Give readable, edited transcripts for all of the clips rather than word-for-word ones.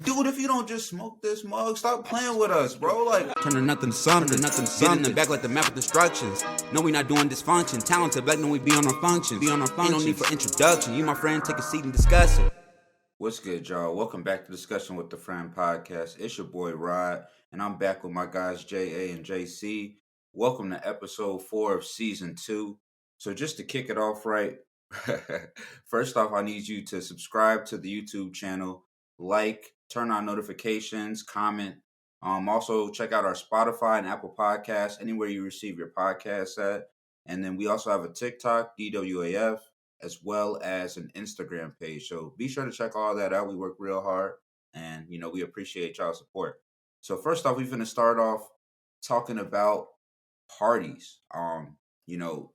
Dude, if you don't just smoke this mug, stop playing with us, bro. Like, turning nothing to something, Get in the back like the map with instructions. No, we not doing dysfunction. Talented back when we be on our functions. Ain't no need for introduction. You, my friend, take a seat and discuss it. What's good, y'all? Welcome back to Discussion with the Friend podcast. It's your boy Rod, and I'm back with my guys JA and JC. Welcome to episode 4 of season 2. So just to kick it off right, first off, I need you to subscribe to the YouTube channel, like, turn on notifications, comment. Also, check out our Spotify and Apple Podcasts, anywhere you receive your podcasts at. And then we also have a TikTok, DWAF, as well as an Instagram page. So be sure to check all that out. We work real hard, and, we appreciate y'all's support. So first off, we're going to start off talking about parties.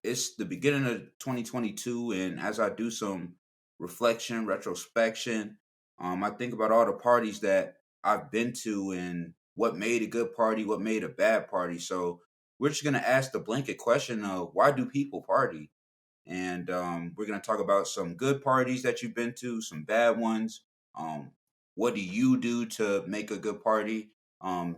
It's the beginning of 2022, and as I do some reflection, retrospection, I think about all the parties that I've been to and what made a good party, what made a bad party. So we're just going to ask the blanket question of, why do people party? And we're going to talk about some good parties that you've been to, some bad ones. What do you do to make a good party?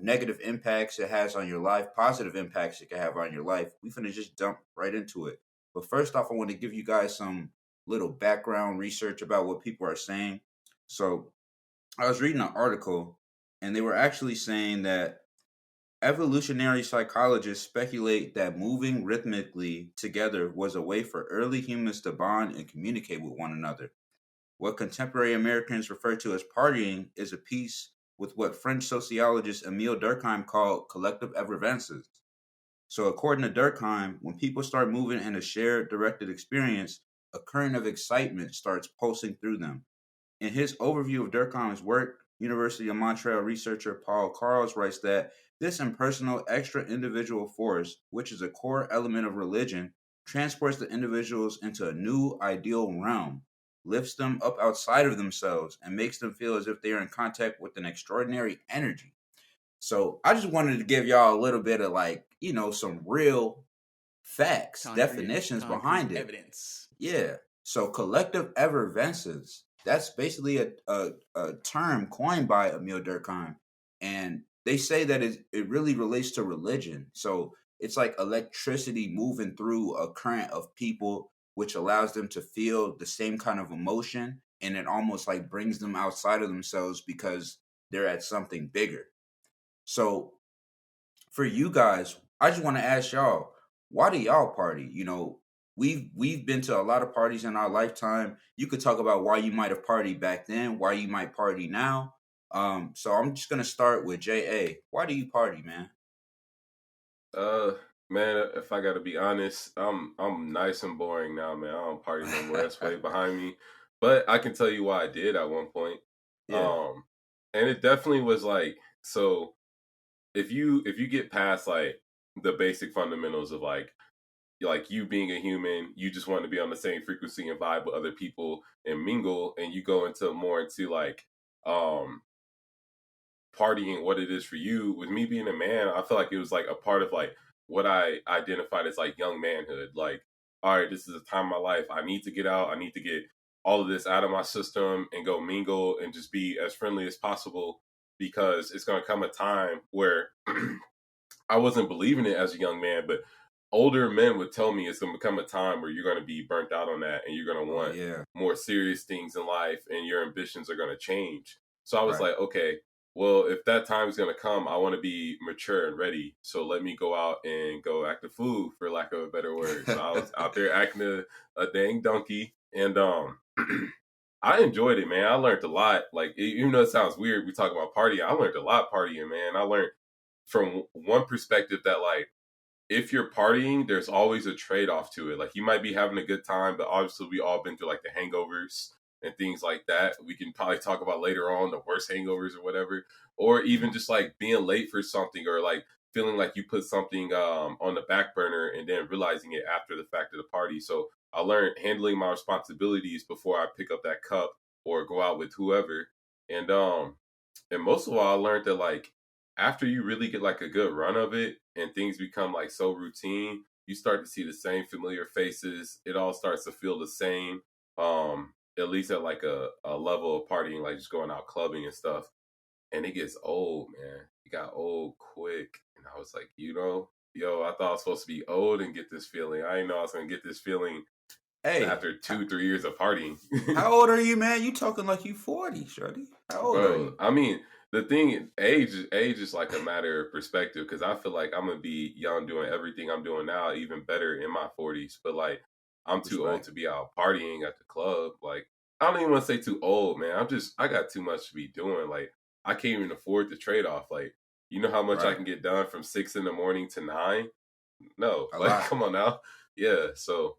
Negative impacts it has on your life, positive impacts it can have on your life. We're going to just jump right into it. But first off, I want to give you guys some little background research about what people are saying. So I was reading an article, and they were actually saying that evolutionary psychologists speculate that moving rhythmically together was a way for early humans to bond and communicate with one another. What contemporary Americans refer to as partying is a piece with what French sociologist Emile Durkheim called collective effervescence. So according to Durkheim, when people start moving in a shared directed experience, a current of excitement starts pulsing through them. In his overview of Durkheim's work, University of Montreal researcher Paul Carles writes that this impersonal extra-individual force, which is a core element of religion, transports the individuals into a new ideal realm, lifts them up outside of themselves, and makes them feel as if they are in contact with an extraordinary energy. So I just wanted to give y'all a little bit of some real facts, definitions behind it. Evidence. Yeah. So collective effervescence, that's basically a term coined by Emile Durkheim. And they say that it really relates to religion. So it's like electricity moving through a current of people, which allows them to feel the same kind of emotion. And it almost like brings them outside of themselves because they're at something bigger. So for you guys, I just want to ask y'all, why do y'all party? We've been to a lot of parties in our lifetime. You could talk about why you might have partied back then, why you might party now. So I'm just gonna start with JA. Why do you party, man? Man, if I gotta be honest, I'm nice and boring now, man. I don't party no more. That's way behind me. But I can tell you why I did at one point. Yeah. And it definitely was like, so if you get past like the basic fundamentals of like you being a human, you just want to be on the same frequency and vibe with other people and mingle, and you go into more into like partying, what it is for you. With me being a man, I feel like it was like a part of like what I identified as like young manhood. Like, all right, this is a time of my life. I need to get out. I need to get all of this out of my system and go mingle and just be as friendly as possible, because it's going to come a time where I wasn't believing it as a young man, but older men would tell me it's going to become a time where you're going to be burnt out on that and you're going to want more serious things in life and your ambitions are going to change. So I was like, okay, well, if that time is going to come, I want to be mature and ready. So let me go out and go act a fool, for lack of a better word. So I was out there acting a dang donkey. And I enjoyed it, man. I learned a lot. Like, even though it sounds weird, we talk about partying, I learned a lot partying, man. I learned from one perspective that, like, if you're partying, there's always a trade-off to it. Like, you might be having a good time, but obviously we all been through like the hangovers and things like that. We can probably talk about later on the worst hangovers or whatever, or even just like being late for something, or like feeling like you put something on the back burner and then realizing it after the fact of the party. So I learned handling my responsibilities before I pick up that cup or go out with whoever. And most of all, I learned that like after you really get like a good run of it and things become like so routine, you start to see the same familiar faces. It all starts to feel the same. At least at like a level of partying, like just going out clubbing and stuff. and it gets old, man. It got old quick, and I was like, yo, I thought I was supposed to be old and get this feeling. I didn't know I was gonna get this feeling Hey, after 2-3 years of partying. how old are you, man? You talking like you 40, shorty. How old are Bro, you? I mean, the thing, age is like a matter of perspective, because I feel like I'm gonna be young doing everything I'm doing now, even better in my 40s. But like, I'm too old Respect. to be out partying at the club. Like, I don't even want to say too old, man. I got too much to be doing. Like, I can't even afford the trade off. Like, you know how much I Right. can get done from 6 in the morning to 9? No, A like, lot. come on now. Yeah, so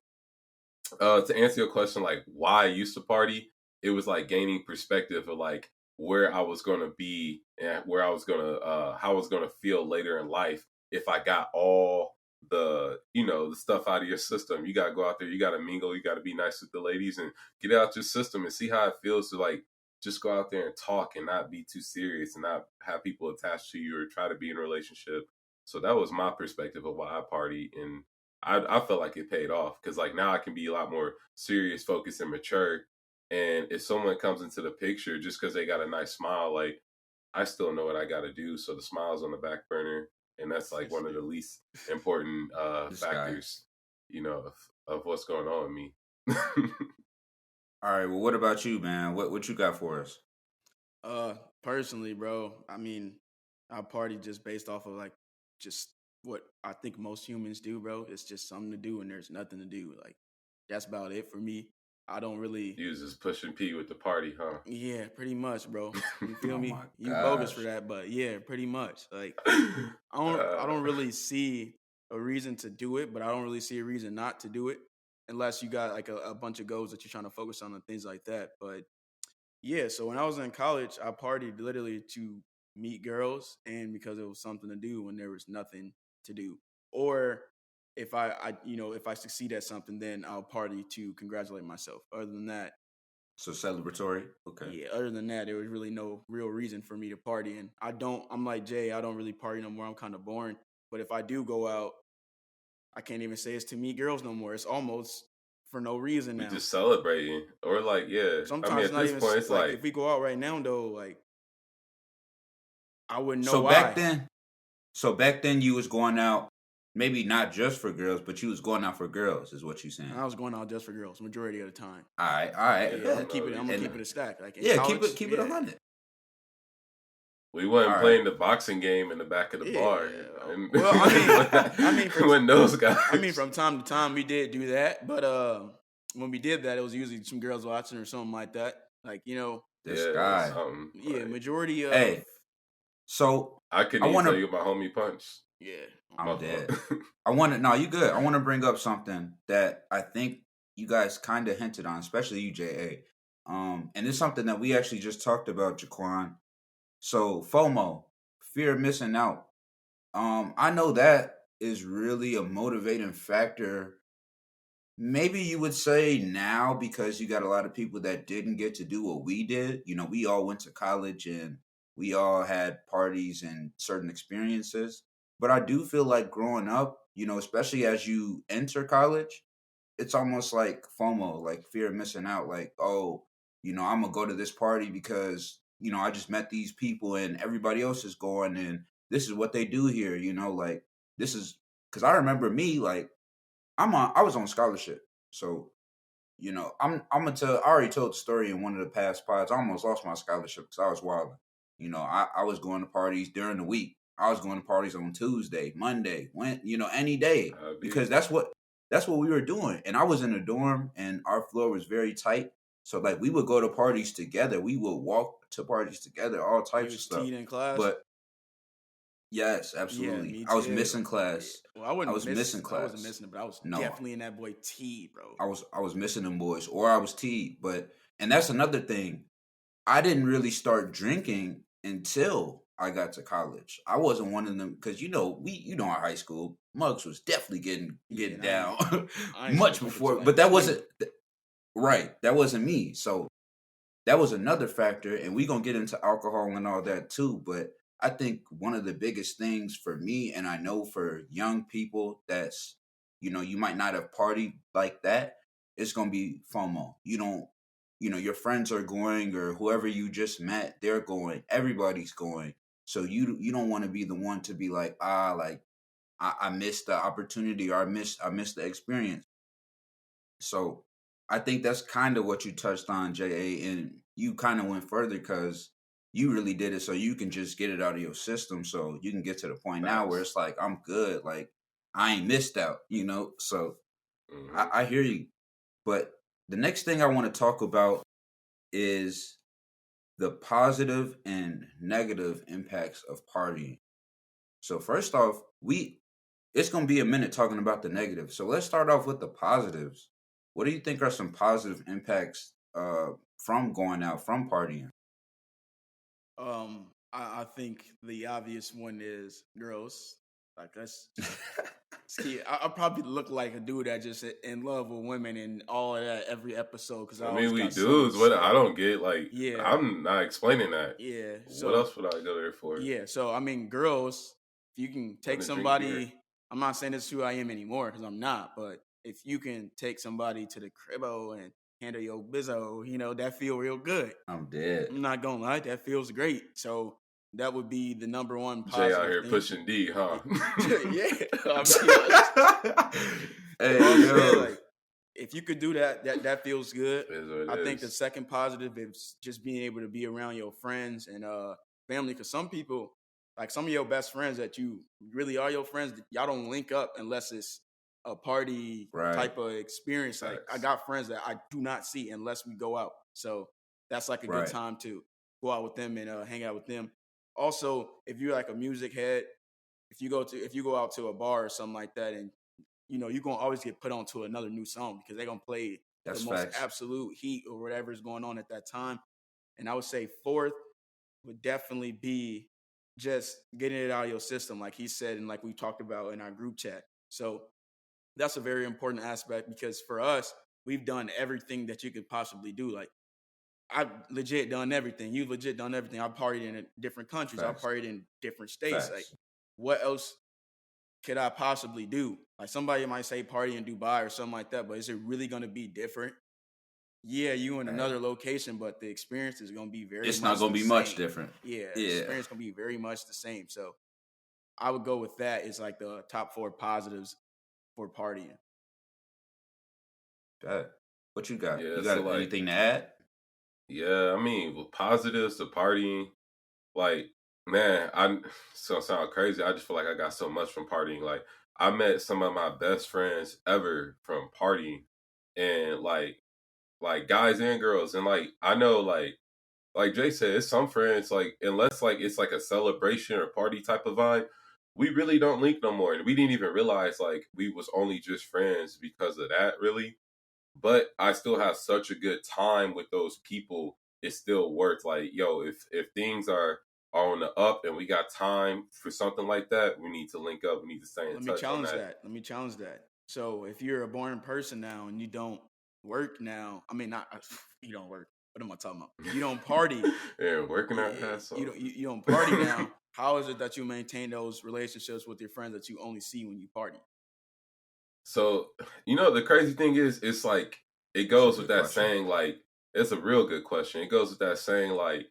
to answer your question, like why I used to party, it was like gaining perspective of like where I was gonna be and where I was gonna how I was gonna feel later in life if I got all the the stuff out of your system. You gotta go out there, you gotta mingle, you gotta be nice with the ladies and get it out your system and see how it feels to like just go out there and talk and not be too serious and not have people attached to you or try to be in a relationship. So that was my perspective of why I party, and I felt like it paid off because like now I can be a lot more serious, focused, and mature. And if someone comes into the picture just because they got a nice smile, like I still know what I got to do. So the smile's on the back burner, and that's like one of the least important This guy. factors, of what's going on with me. All right. Well, what about you, man? What you got for us? Personally, bro, I mean, I party just based off of like just what I think most humans do, bro. It's just something to do and there's nothing to do. Like that's about it for me. I don't really You was just pushing P with the party, huh? yeah, pretty much, bro. You feel Oh me? my You bogus for gosh. that, but yeah, pretty much. Like I uh, don't really see a reason to do it, but I don't really see a reason not to do it unless you got like a bunch of goals that you're trying to focus on and things like that. But yeah, so when I was in college, I partied literally to meet girls and because it was something to do when there was nothing to do. Or if if I succeed at something, then I'll party to congratulate myself. Other than that, So celebratory. Okay. yeah, other than that, there was really no real reason for me to party. And I'm like Jay, I don't really party no more. I'm kind of boring. But if I do go out, I can't even say it's to meet girls no more. It's almost for no reason we now. just celebrating, or like, yeah. I mean, Sometimes it's at not this even point, it's like like if we go out right now though, like I wouldn't know So back why. then, so back then you was going out, maybe not just for girls, but you was going out for girls, is what you saying. I was going out just for girls majority of the time. All right, I Yeah, I'm gonna bet. keep it. I'm gonna And keep it a stack. Like in yeah, college, keep it yeah, 100. we All wasn't right. playing the boxing game in the back of the yeah. bar. And Well, I mean, when those guys, from time to time we did do that, but when we did that, it was usually some girls watching or something like that. Like This yeah, or guy. something. yeah, Like, majority of Hey, so I couldn't I even want tell to. you about homie punch. yeah. My I'm fault. dead. I want to. No, you good. I want to bring up something that I think you guys kind of hinted on, especially you, Ja. And it's something that we actually just talked about, Jaquan. So FOMO, fear of missing out. I know that is really a motivating factor. Maybe you would say now because you got a lot of people that didn't get to do what we did. You know, we all went to college and we all had parties and certain experiences. But I do feel like growing up, especially as you enter college, it's almost like FOMO, like fear of missing out. Like, oh, I'm gonna go to this party because I just met these people and everybody else is going, and this is what they do here. Like this is because I remember me like I was on scholarship, so I'm gonna tell. I already told the story in one of the past pods. I almost lost my scholarship because I was wilding. I was going to parties during the week. I was going to parties on Tuesday, Monday, any day I be because that's what we were doing. And I was in a dorm, and our floor was very tight. So like we would go to parties together. We would walk to parties together, all You types of was stuff. teed in class. But yes, Yeah, absolutely. me I was too. missing Yeah. class. Well, I I wouldn't was miss. missing I wasn't class. missing it, but I was No, definitely in that boy T, bro. I was missing them boys, or I was teed. But and that's another thing. I didn't really start drinking until I got to college. I wasn't one of them because in high school, Muggs was definitely getting Yeah, getting and down I ain't much smoke like before. like But a that wasn't swing. right. That wasn't me. So that was another factor, and we gonna get into alcohol and all that too. But I think one of the biggest things for me, and I know for young people, that's you might not have partied like that. It's gonna be FOMO. You don't. your friends are going, or whoever you just met, they're going. Everybody's going. So you don't want to be the one to be like, like I missed the opportunity, or I missed the experience. So I think that's kind of what you touched on, JA, and you kind of went further because you really did it so you can just get it out of your system, so you can get to the point now where Facts. it's like, I'm good, like I ain't missed out. So Hmm. I hear you. But the next thing I want to talk about is the positive and negative impacts of partying. So first off, it's gonna be a minute talking about the negative. So let's start off with the positives. What do you think are some positive impacts from going out, from partying? I think the obvious one is girls. Like that's just see. I probably look like a dude that just in love with women and all of that every episode because I I always mean, we got so much dudes. What I stuff. don't get, like, Yeah, I'm not explaining that. yeah. What else would I go there for? Yeah, so I mean, girls, if you can Going take to drink beer. somebody, I'm not saying this is who I am anymore because I'm not, but if you can take somebody to the cribbo and handle your bizzo, that feel real good. I'm dead. I'm not gonna lie, that feels great. So that would be the number one Jay out positive here thing. pushing D, huh? Yeah, I mean, Hey, well, I'm saying yo. like if you could do that, that feels good. Is what I it think the is. second positive is just being able to be around your friends and family. Because some people, like some of your best friends that you really are your friends, y'all don't link up unless it's a party Right, type of experience. Like I Facts. got friends that I do not see unless we go out. So that's like a good right. time to go out with them and hang out with them. Also, if you're like a music head, if you go out to a bar or something like that and you're gonna always get put onto another new song because they're gonna play the That's most facts. absolute heat or whatever is going on at that time. And I would say fourth would definitely be just getting it out of your system, like he said, and like we talked about in our group chat. So that's a very important aspect because for us, we've done everything that you could possibly do. Like I've legit done everything. You've legit done everything. I've partied in different countries. I've Facts. partied in different states. Like Facts. what else could I possibly do? Like somebody might say party in Dubai or something like that, but is it really going to be different? Yeah, you in Right. another location, but the experience is going to be very It's not much gonna the be much same. different. Yeah, the Yeah. experience going to be very much the same. So I would go with that. It's like the top four positives for partying. Bet. What you got? Yeah, You so got like, anything to add? yeah, I mean, with positives to partying, like, man, I so sound crazy. I just feel like I got so much from partying. Like, I met some of my best friends ever from partying, and like guys and girls, and like I know like Jay said, it's some friends like unless like it's like a celebration or party type of vibe, we really don't link no more, and we didn't even realize like we was only just friends because of that, really. But I still have such a good time with those people. It's still worth like, yo, if things are on the up and we got time for something like that, we need to link up. We need to stay in Let me touch on challenge that. that. Let me challenge that. So if you're a born person now and you don't work now, I mean, not you don't work. What am I talking about? You don't party. And working our Yeah, ass you off. don't you don't party now. How is it that you maintain those relationships with your friends that you only see when you party? So, the crazy thing is, it's like it That's a goes with good that question. saying, like, it's a real good question. It goes with that saying, like,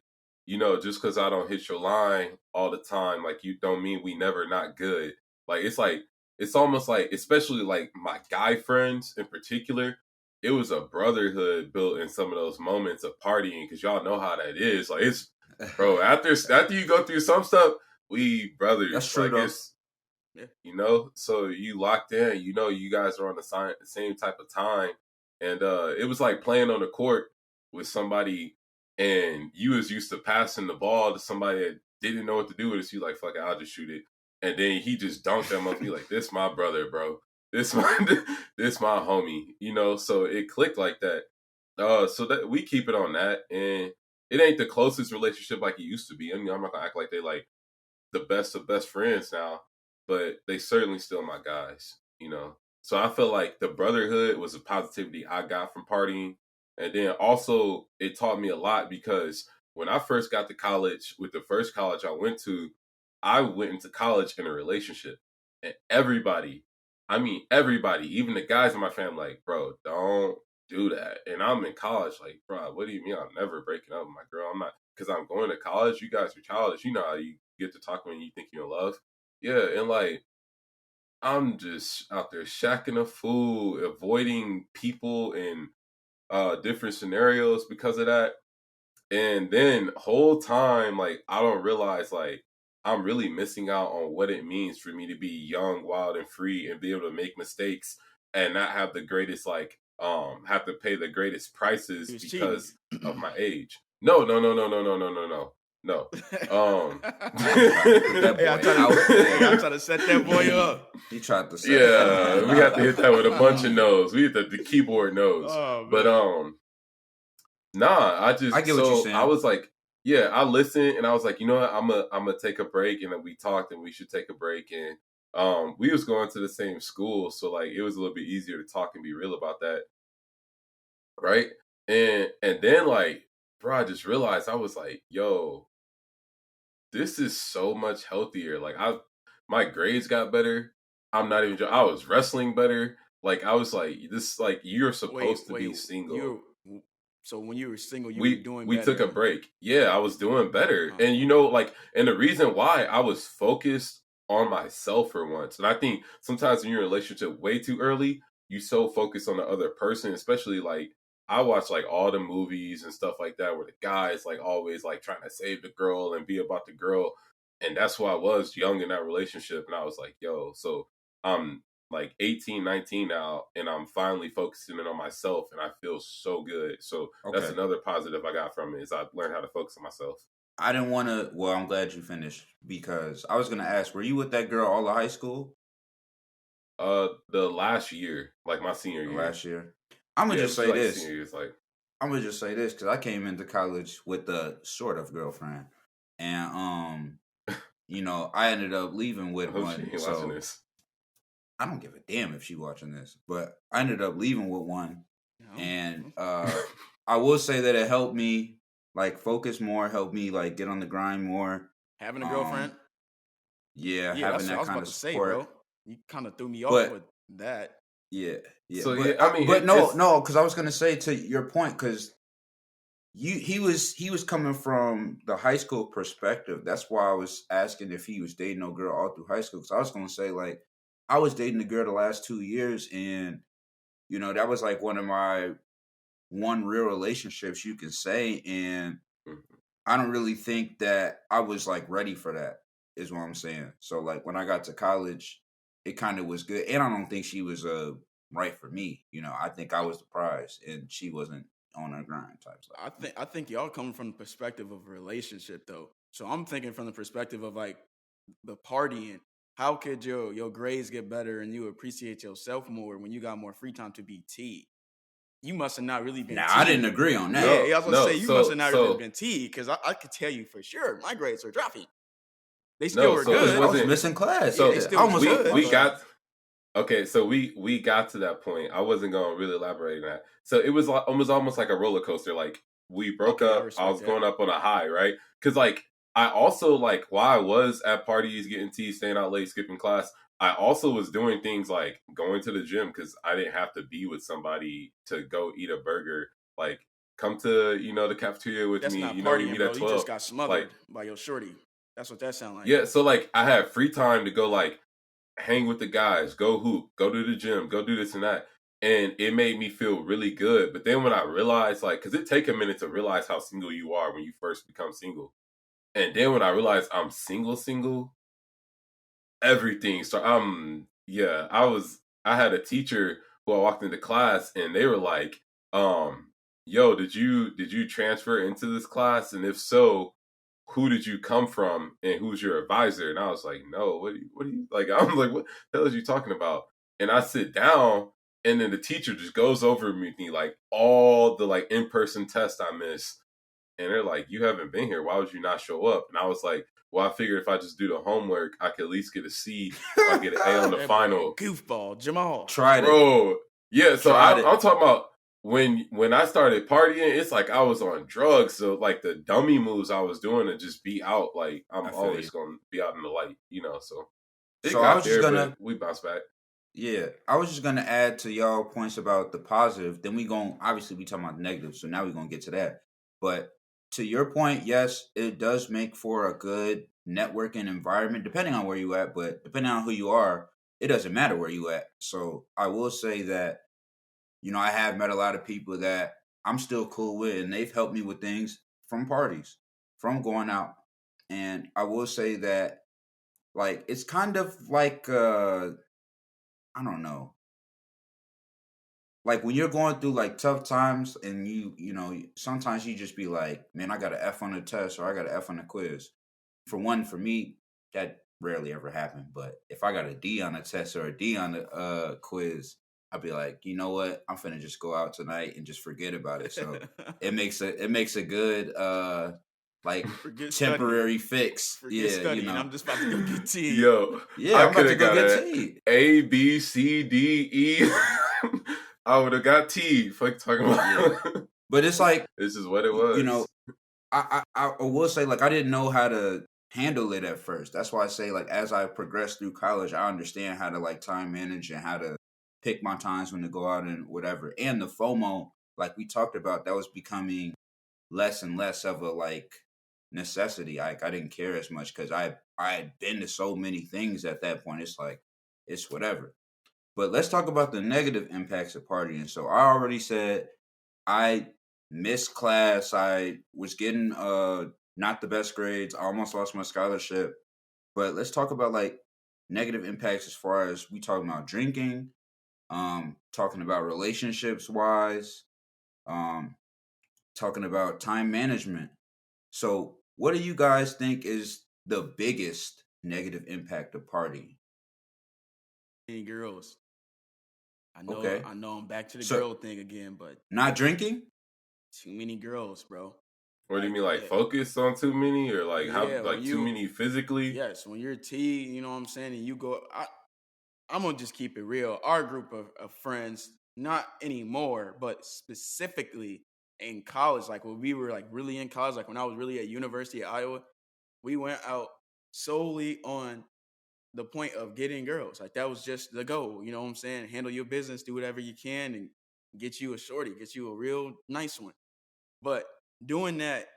just because I don't hit your line all the time, like, you don't mean we never not good. Like, it's almost like, especially like my guy friends in particular, it was a brotherhood built in some of those moments of partying because y'all know how that is. Like, it's, bro, after you go through some stuff, we That's brothers. true Like, though. it's, Yeah. so you locked in, you guys are on the same type of time, and it was like playing on the court with somebody, and you was used to passing the ball to somebody that didn't know what to do with it. So you like, fuck it, I'll just shoot it, and then he just dunked that motherfucker. Like, this my brother, bro. This my this my homie. So it clicked like that. So that we keep it on that, and it ain't the closest relationship like it used to be. I mean, I'm not gonna act like they like the best of best friends now, but they certainly still my guys. So I feel like the brotherhood was a positivity I got from partying. And then also it taught me a lot because when I first got to college, with the first college I went into college in a relationship. And everybody, I mean everybody, even the guys in my family, like, bro, do that. And I'm in college, like, bro, what do you mean I'm never breaking up with my girl? I'm not, because I'm going to college. You guys are childish. You know how you get to talk when you think you're in love. Yeah, and like, I'm just out there shacking a fool, avoiding people in different scenarios because of that. And then whole time, like, I don't realize, like, I'm really missing out on what it means for me to be young, wild, and free and be able to make mistakes and not have the greatest, like, have to pay the greatest prices because of my age. No, no, no, no, no, no, no, no, no. No. I'm trying to set that boy up. He tried to set yeah, we have to hit that with a bunch of no's. We hit the keyboard no's. Oh, but nah, I get what you're saying. I was like, yeah, I listened and I was like, you know what, I'm gonna take a break, and then we talked and we should take a break, and we was going to the same school, so like it was a little bit easier to talk and be real about that. Right? And then like, bro, I just realized I was like, yo, this is so much healthier. Like my grades got better. I'm not even I was wrestling better. Like I was like, this like you're supposed to be single. So when you were single, you were doing better. We took a break. Yeah, I was doing better. And you know, like, and the reason why I was focused on myself for once. And I think sometimes when you're in a relationship way too early, you so focus on the other person, especially like I watch like all the movies and stuff like that where the guy is like always like trying to save the girl and be about the girl. And that's who I was young in that relationship. And I was like, yo, so I'm like 18, 19 now, and I'm finally focusing in on myself, and I feel so good. So that's another positive I got from it, is I learned how to focus on myself. I didn't want to, well, I'm glad you finished, because I was going to ask, were you with that girl all of high school? The last year, like my senior year. Last year. I'm going to just say this. Senior year's like, I'm going to just say this, because I came into college with a sort of girlfriend, and, you know, I ended up leaving with one. So watching this. I don't give a damn if she's watching this, but I ended up leaving with one. And I will say that it helped me like focus more, helped me like get on the grind more. Having a girlfriend? Yeah, having that kind of support. Say, bro. You kind of threw me off with that. Yeah. So but, yeah, I mean, but no, because I was gonna say to your point, because he was coming from the high school perspective. That's why I was asking if he was dating no girl all through high school. Because I was gonna say like, I was dating a girl the last 2 years, and you know that was like one real relationships you can say, and I don't really think that I was like ready for that, is what I'm saying. So like when I got to college, it kind of was good, and I don't think she was right for me. You know, I think I was the prize, and she wasn't on her grind type stuff. I think y'all coming from the perspective of a relationship though. So I'm thinking from the perspective of like the partying. How could your grades get better and you appreciate yourself more when you got more free time to be T? You must have not really been T. I didn't agree on that. Yeah, I was going to say, you must have not really been T, because I could tell you for sure my grades are dropping. They still were good. I was missing class. So they still we got... Okay, so we got to that point. I wasn't going to really elaborate on that. So it was almost like a roller coaster. Like, we broke up. I was going up on a high, right? Because, like, I also, like, while I was at parties, getting tea, staying out late, skipping class, I also was doing things like going to the gym because I didn't have to be with somebody to go eat a burger. Like, come to, you know, the cafeteria with me. Not you partying, know, we meet at 12. You just got smothered by your shorty. That's what that sounds like. Yeah, so, like, I had free time to go, like, hang with the guys, go hoop, go to the gym, go do this and that. And it made me feel really good. But then when I realized, like, because it take a minute to realize how single you are when you first become single. And then when I realized I'm single, everything. So I had a teacher who I walked into class and they were like, yo, did you transfer into this class? And if so, who did you come from and who's your advisor? And I was like, no, what do you like? I was like, what the hell is you talking about? And I sit down and then the teacher just goes over me like all the like in-person tests I missed. And they're like, you haven't been here. Why would you not show up? And I was like, well, I figured if I just do the homework, I could at least get a C if I get an A on the final. Goofball, Jamal. Tried it. Bro, yeah, so I'm talking about when I started partying, it's like I was on drugs. So, like, the dummy moves I was doing to just be out, like, I'm always going to be out in the light, you know, so. So I was just going to... We bounce back. Yeah, I was just gonna add to y'all points about the positive. Then we gon' obviously we talking about the negative, so now we're gonna get to that. But to your point, yes, it does make for a good networking environment, depending on where you at. But depending on who you are, it doesn't matter where you at. So I will say that I have met a lot of people that I'm still cool with, and they've helped me with things from parties, from going out. And I will say that like it's kind of like I don't know, like when you're going through like tough times and sometimes you just be like, man, I got an F on the test or I got an F on the quiz. For me, that rarely ever happened. But if I got a D on the test or a D on the quiz, I'd be like, you know what, I'm finna just go out tonight and just forget about it. So it makes a good like Forget temporary studying. fix. Forget studying. I'm just about to go get tea. Yo, Yeah, I I'm about could to have go got get a tea. A, B, C, D, E. I would have got T. Fuck talking about. Yeah. But it's like, This is what it was. I will say, like, I didn't know how to handle it at first. That's why I say, like, as I progressed through college, I understand how to like time manage and how to pick my times when to go out and whatever. And the FOMO, like we talked about, that was becoming less and less of a like necessity. Like I didn't care as much because I had been to so many things at that point. It's like it's whatever. But let's talk about the negative impacts of partying. So I already said I missed class. I was getting not the best grades. I almost lost my scholarship. But let's talk about like negative impacts as far as we talking about drinking, talking about relationships wise, um, talking about time management. So what do you guys think is the biggest negative impact of partying? Any girls. I know Okay. I know I'm back to the So girl thing again, but not drinking? too many girls, bro. What do you mean, like Yeah, focus on too many, or like how, yeah, when like too you many physically? yes, when you're T, you know what I'm saying, and you go I'm gonna just keep it real. Our group of friends, not anymore, but specifically in college, like when we were like really in college, like when I was really at University of Iowa, we went out solely on the point of getting girls. Like that was just the goal. You know what I'm saying? Handle your business, do whatever you can, and get you a shorty, get you a real nice one. But doing that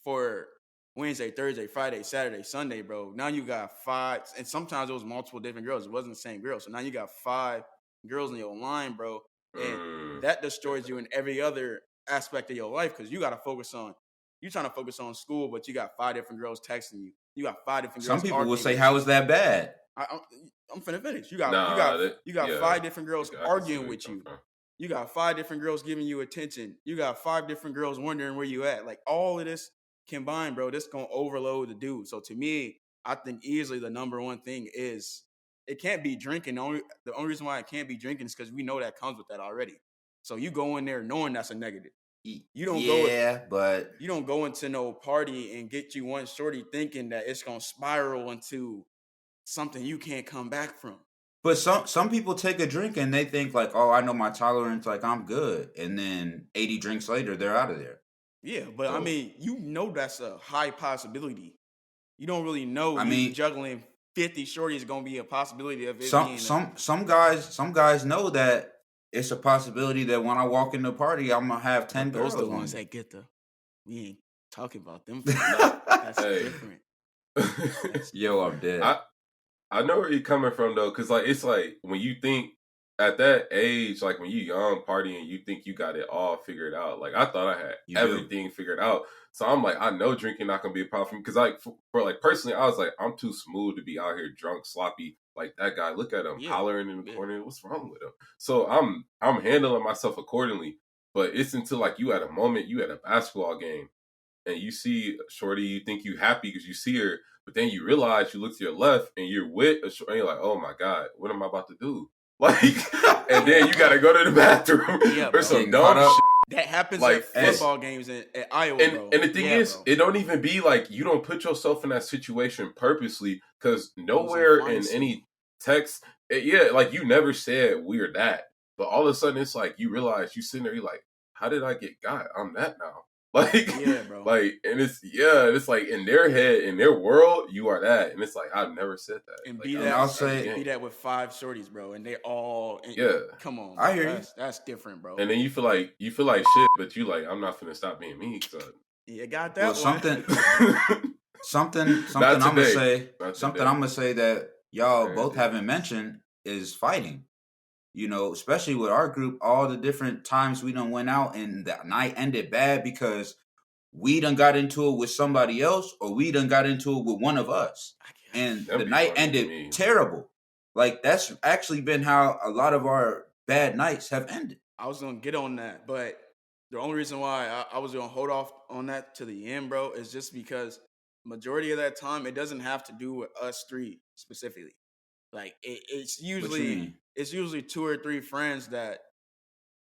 for Wednesday, Thursday, Friday, Saturday, Sunday, bro. Now you got five, and sometimes it was multiple different girls. It wasn't the same girl. So now you got five girls in your line, bro. And Mm. that destroys you in every other aspect of your life because you got to focus on, you're trying to focus on school, but you got five different girls texting you. You got five different Some girls people will arguing say, with "How you. is that bad?" I'm finna finish. You got you Nah, got that, you got yeah, five different girls I can see arguing where you with come you. from. You got five different girls giving you attention. You got five different girls wondering where you at. Like all of this combined, bro, this gonna overload the dude. So to me, I think easily the number one thing is it can't be drinking. The only reason why it can't be drinking is because we know that comes with that already. So you go in there knowing that's a negative. You don't go Yeah, but you don't go into no party and get you one shorty thinking that it's gonna spiral into something you can't come back from. some people take a drink and they think like, "Oh, I know my tolerance, like I'm good," and then 80 drinks later, they're out of there. Yeah, but I So mean, you know that's a high possibility. You don't really know I you mean, juggling 50 shorties is gonna be a possibility of it some being a some some guys know that it's a possibility that when I walk in the party, I'm gonna have 10 but those girls the on ones me. that get the we ain't talking about them folks. That's Hey, different. That's Yo, different. I'm dead. I know where you're coming from though, because like it's like when you think at that age, like when you young partying, you think you got it all figured out. Like I thought I had You do. everything figured out. So I'm like, I know drinking not gonna be a problem for me. Cause like for like personally, I was like, I'm too smooth to be out here drunk, sloppy like that guy. Look at him Yeah, hollering in the yeah. corner. What's wrong with him? So I'm handling myself accordingly. But it's until like you at a moment, you at a basketball game and you see Shorty, you think you happy because you see her, but then you realize you look to your left and you're with a Shorty, and you're like, oh my God, what am I about to do? Like, and then you got to go to the bathroom Yeah, or bro. some Getting caught dumb up. shit. That happens Like, at football games at Iowa, and bro. and the thing Yeah, is, bro. it don't even be like you don't put yourself in that situation purposely because It was nowhere a fun in scene. any text, yeah, like you never said we're that, but all of a sudden it's like you realize you sitting there, you're like, how did I get got? I'm that now. Yeah, bro. And it's like in their head, in their world, you are that, and it's like I've never said that. And Like, be And that, I'll say, be that with 5 shorties, bro, and they all, yeah, come on, bro. I hear you. That's different, bro. and then you feel like shit, but you like I'm not finna stop being me. So. You got well, that one. something Not I'm gonna today. say, Not something today. I'm gonna say that y'all There both it haven't is. mentioned is fighting. You know, especially with our group, all the different times we done went out and the night ended bad because we done got into it with somebody else or we done got into it with one of us. And That'd the be night funny to ended me. terrible. Like, that's actually been how a lot of our bad nights have ended. I was gonna get on that, but the only reason why I was gonna hold off on that to the end, bro, is just because majority of that time it doesn't have to do with us three specifically. Like it's What you usually mean? 2 or 3 friends that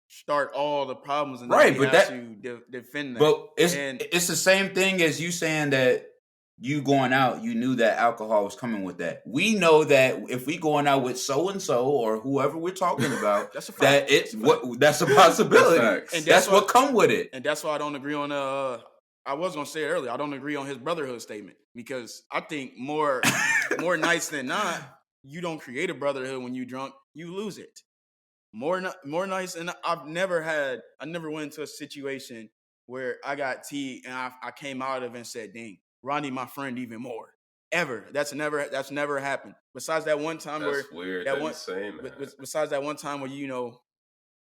start all the problems, and then Right, we but have that to defend that. but And it's the same thing as you saying that you going out, you knew that alcohol was coming with that. We know that if we going out with so and so or whoever we're talking about, that's a fact. that that's a possibility. That's facts. And That's what come with it. And that's why I don't agree on I was gonna say it earlier, I don't agree on his brotherhood statement because I think more nights than not, you don't create a brotherhood when you drunk, you lose it. More nights, and I never went into a situation where I got tea and I came out of it and said, "Dang, Ronnie, my friend, even more." Ever. That's never happened. Besides that one time That's weird that he's saying that. besides that one time where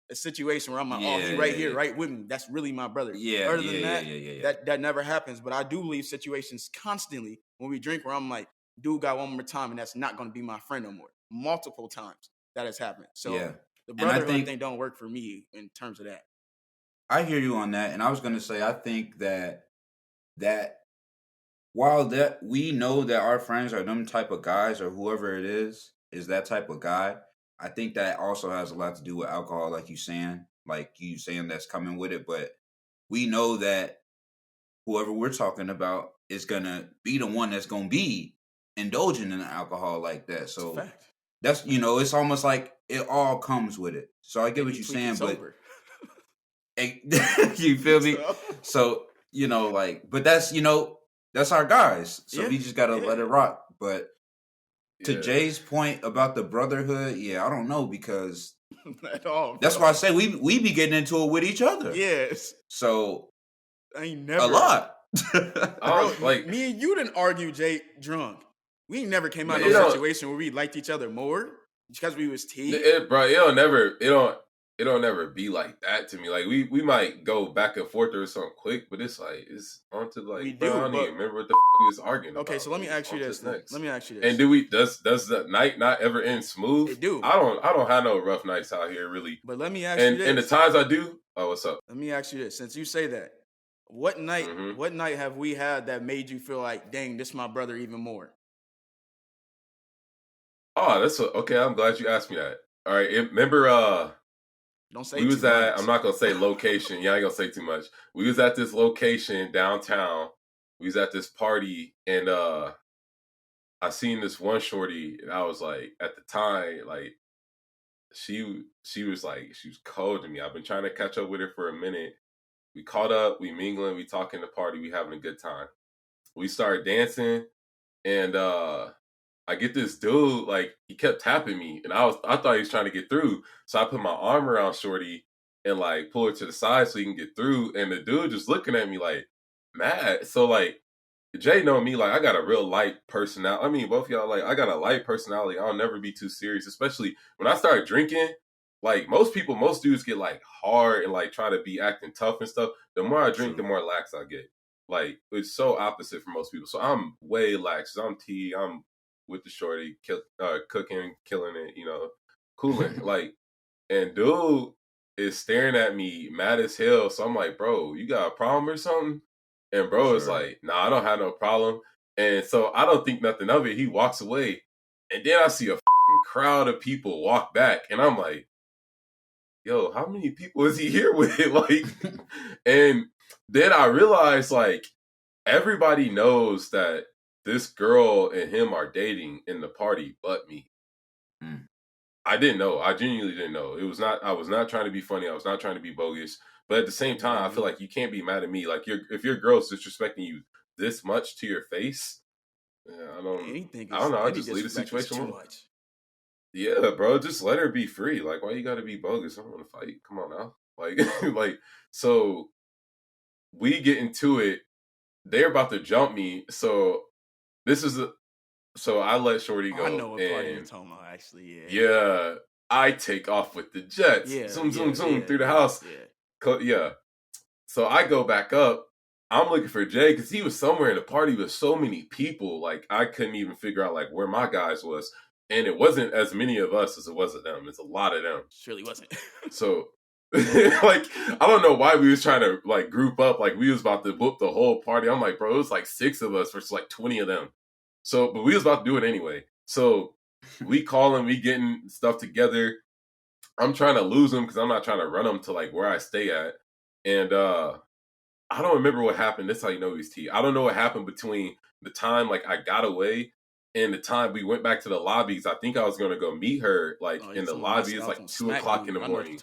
a situation where I'm like, oh, he Yeah, right here, right with me. That's really my brother. Yeah, Other yeah, than yeah, that, yeah, yeah. that never happens. But I do believe situations constantly when we drink where I'm like, dude got one more time, and that's not going to be my friend no more. Multiple times that has happened. So Yeah. the And I brotherhood think thing don't work for me in terms of that. I hear you on that. And I was gonna say I think that while that we know that our friends are them type of guys or whoever it is that type of guy, I think that also has a lot to do with alcohol, like you saying that's coming with it. But we know that whoever we're talking about is gonna be the one that's gonna be indulging in alcohol like that. It's a So fact. that's it's almost like it all comes with it. So I get what Maybe you're tweak it saying, but sober. you feel me? So- So but that's our guys. So Yeah, we just gotta let yeah. it rock. But to Yeah. Jay's point about the brotherhood, yeah, I don't know because At all. that's bro. why I say we be getting into it with each other. Yes. So I ain't never a lot. Bro, Like me and you didn't argue, Jay, drunk. We ain't never came out Man, of it no don't- situation where we liked each other more because we was tea. bro, it don't never be like that to me. Like we might go back and forth or something quick, but it's like it's on to like We bro, do, I don't but- even remember what the fuck we was arguing Okay, about. so let me It's ask you on to this. the next. Let me ask you this. And does the night not ever end smooth? It do. I don't have no rough nights out here really. But let me ask And you this. the times I do, oh what's up? Let me ask you this. Since you say that, what night Mhm. what night have we had that made you feel like, dang, this my brother even more? Oh, okay. I'm glad you asked me that. All right, remember Don't say we was too at much. I'm not gonna say location. Yeah, I ain't gonna say too much. We was at this location downtown. We was at this party and I seen this one shorty and I was like at the time like she was like she was cold to me. I've been trying to catch up with her for a minute. We caught up, we mingling, we talking the party, we having a good time. We started dancing and I get this dude, like he kept tapping me, and I thought he was trying to get through. So I put my arm around Shorty and like pull her to the side so he can get through. And the dude just looking at me like mad. So like Jay know me, like I got a real light personality. I mean, both of y'all like I got a light personality. I'll never be too serious, especially when I start drinking. Like most dudes get like hard and like try to be acting tough and stuff. The more I drink, True. the more lax I get. Like it's so opposite for most people. So I'm way lax. I'm T. I'm with the shorty, cooking, killing it, cooling. Like, and dude is staring at me mad as hell. So I'm like, bro, you got a problem or something? And bro is Sure. like, nah, I don't have no problem. And so I don't think nothing of it. He walks away. And then I see a crowd of people walk back. And I'm like, yo, how many people is he here with? Like, and then I realized, like, everybody knows that this girl and him are dating in the party but me. Mm. I didn't know. I genuinely didn't know. I was not trying to be funny. I was not trying to be bogus. But at the same time, I feel like you can't be mad at me. Like if your girl's disrespecting you this much to your face, I don't know. I just leave the situation alone. Yeah, bro, just let her be free. Like, why you gotta be bogus? I don't want to fight. Come on now. Like, so we get into it. They're about to jump me. So so I let Shorty go. I know what party you're talking about, actually. Yeah, I take off with the jets. Zoom through the house. Yeah. So I go back up. I'm looking for Jay because he was somewhere in the party with so many people. Like, I couldn't even figure out like where my guys was. And it wasn't as many of us as it was of them. It's a lot of them. Surely wasn't. So, like, I don't know why we was trying to, like, group up. Like, we was about to book the whole party. I'm like, bro, it was like 6 of us versus like 20 of them. So, but we was about to do it anyway. So, we calling, we getting stuff together. I'm trying to lose them because I'm not trying to run them to, like, where I stay at. And I don't remember what happened. That's how you know he's T. I don't know what happened between the time, like, I got away and the time we went back to the lobbies. I think I was going to go meet her, like, in the lobby. It's like 2 o'clock in the morning.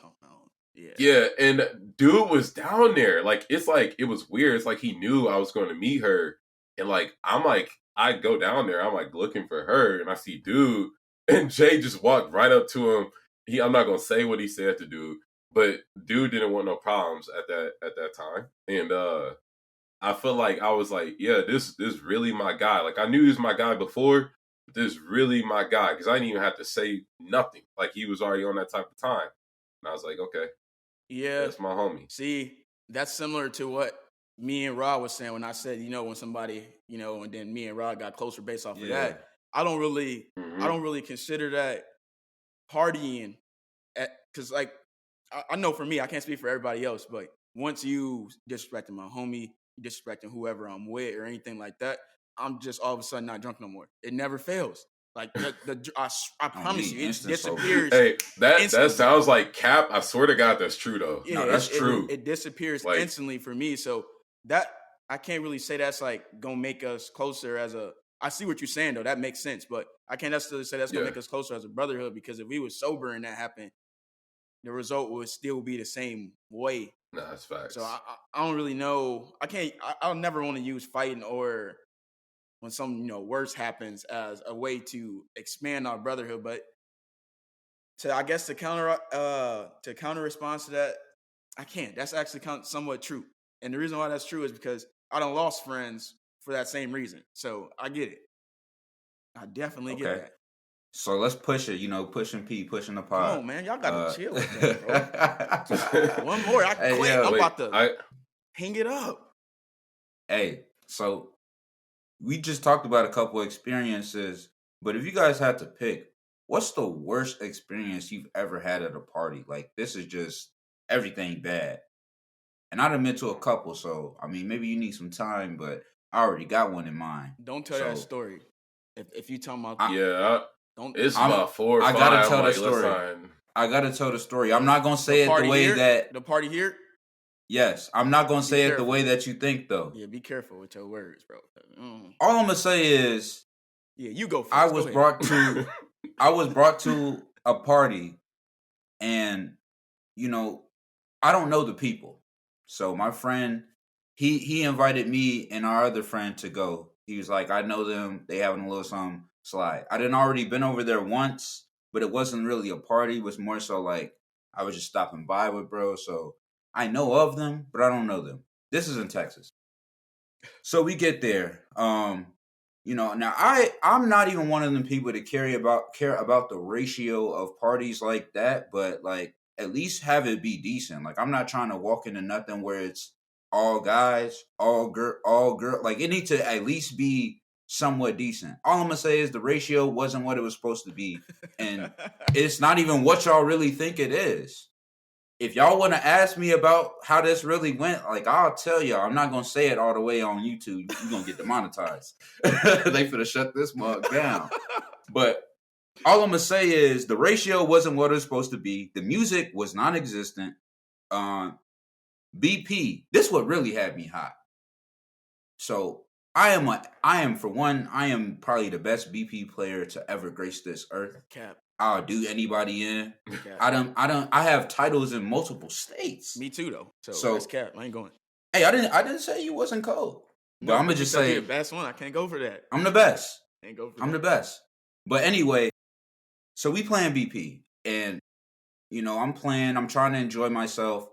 Yeah, and dude was down there. Like, it's like, it was weird. It's like he knew I was going to meet her. And, like, I'm like, I go down there. I'm, like, looking for her. And I see dude. And Jay just walked right up to him. I'm not going to say what he said to dude. But dude didn't want no problems at that time. And I feel like I was like, yeah, this really my guy. Like, I knew he was my guy before, but this really my guy. Because I didn't even have to say nothing. Like, he was already on that type of time. And I was like, okay. Yeah. That's my homie. See, that's similar to what me and Rod was saying when I said, when somebody, and then me and Rod got closer based off of that. I don't really consider that partying. Because, like, I know for me, I can't speak for everybody else, but once you disrespecting my homie, disrespecting whoever I'm with or anything like that, I'm just all of a sudden not drunk no more. It never fails. Like, I promise you, it disappears. Hey, that sounds like cap. I swear to God, that's true though. Yeah, no, that's true. It disappears like, instantly for me. So that I can't really say that's like gonna make us closer as a. I see what you're saying though. That makes sense, but I can't necessarily say that's gonna make us closer as a brotherhood because if we were sober and that happened, the result would still be the same way. Nah, that's facts. So I don't really know. I'll never want to use fighting or when some worse happens as a way to expand our brotherhood. But to counter response to that, I can't. That's actually somewhat true. And the reason why that's true is because I done lost friends for that same reason. So I get it. I definitely get that. So let's push it, pushing the pod. Come on, man. Y'all got to chill with that, bro. One more. I quit. I'm about to hang it up. Hey, so we just talked about a couple experiences, but if you guys had to pick, what's the worst experience you've ever had at a party? Like, this is just everything bad. And I'd admit to a couple, so, I mean, maybe you need some time, but I already got one in mind. Don't tell that story. If you tell my... It's about 4 or 5. I gotta tell the story. I gotta tell the story. I'm not gonna say it the way that the party here. Yes, I'm not gonna say it the way that you think, though. Yeah, be careful with your words, bro. All I'm gonna say is, you go first. I was brought to a party, and I don't know the people, so my friend, he invited me and our other friend to go. He was like, I know them. They having a little something. Slide. I didn't already been over there once, but it wasn't really a party. It was more so like I was just stopping by with bro. So I know of them, but I don't know them. This is in Texas. So we get there. Now I'm not even one of them people to care about the ratio of parties like that, but like at least have it be decent. Like I'm not trying to walk into nothing where it's all guys, all girl. Like it needs to at least be somewhat decent. All I'm gonna say is the ratio wasn't what it was supposed to be, and it's not even what y'all really think it is. If y'all want to ask me about how this really went, like I'll tell y'all. I'm not gonna say it all the way on YouTube. You're gonna get demonetized. They finna shut this mug down. But all I'm gonna say is the ratio wasn't what it was supposed to be. The music was non-existent. BP, this what really had me hot. So I am for one. I am probably the best BP player to ever grace this earth. Cap. I'll do anybody in. Cap. I have titles in multiple states. Me too though. So So- that's cap. I ain't going. Hey, I didn't say you wasn't cold. But I'm gonna just because say you're the best one. I can't go for that. I'm the best. Can't go for I'm that. the best. But anyway, so we playing BP, and I'm playing. I'm trying to enjoy myself,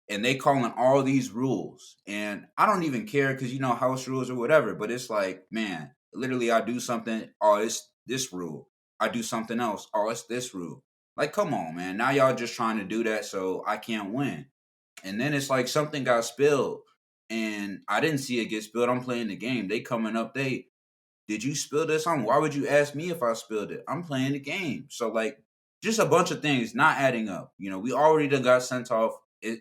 and they calling all these rules, and I don't even care because house rules or whatever. But it's like, man, literally, I do something. Oh, it's this rule. I do something else. Oh, it's this rule. Like, come on, man. Now y'all just trying to do that so I can't win. And then it's like something got spilled, and I didn't see it get spilled. I'm playing the game. They coming up. Did you spill this on? Why would you ask me if I spilled it? I'm playing the game. So like, just a bunch of things not adding up. We already done got sent off.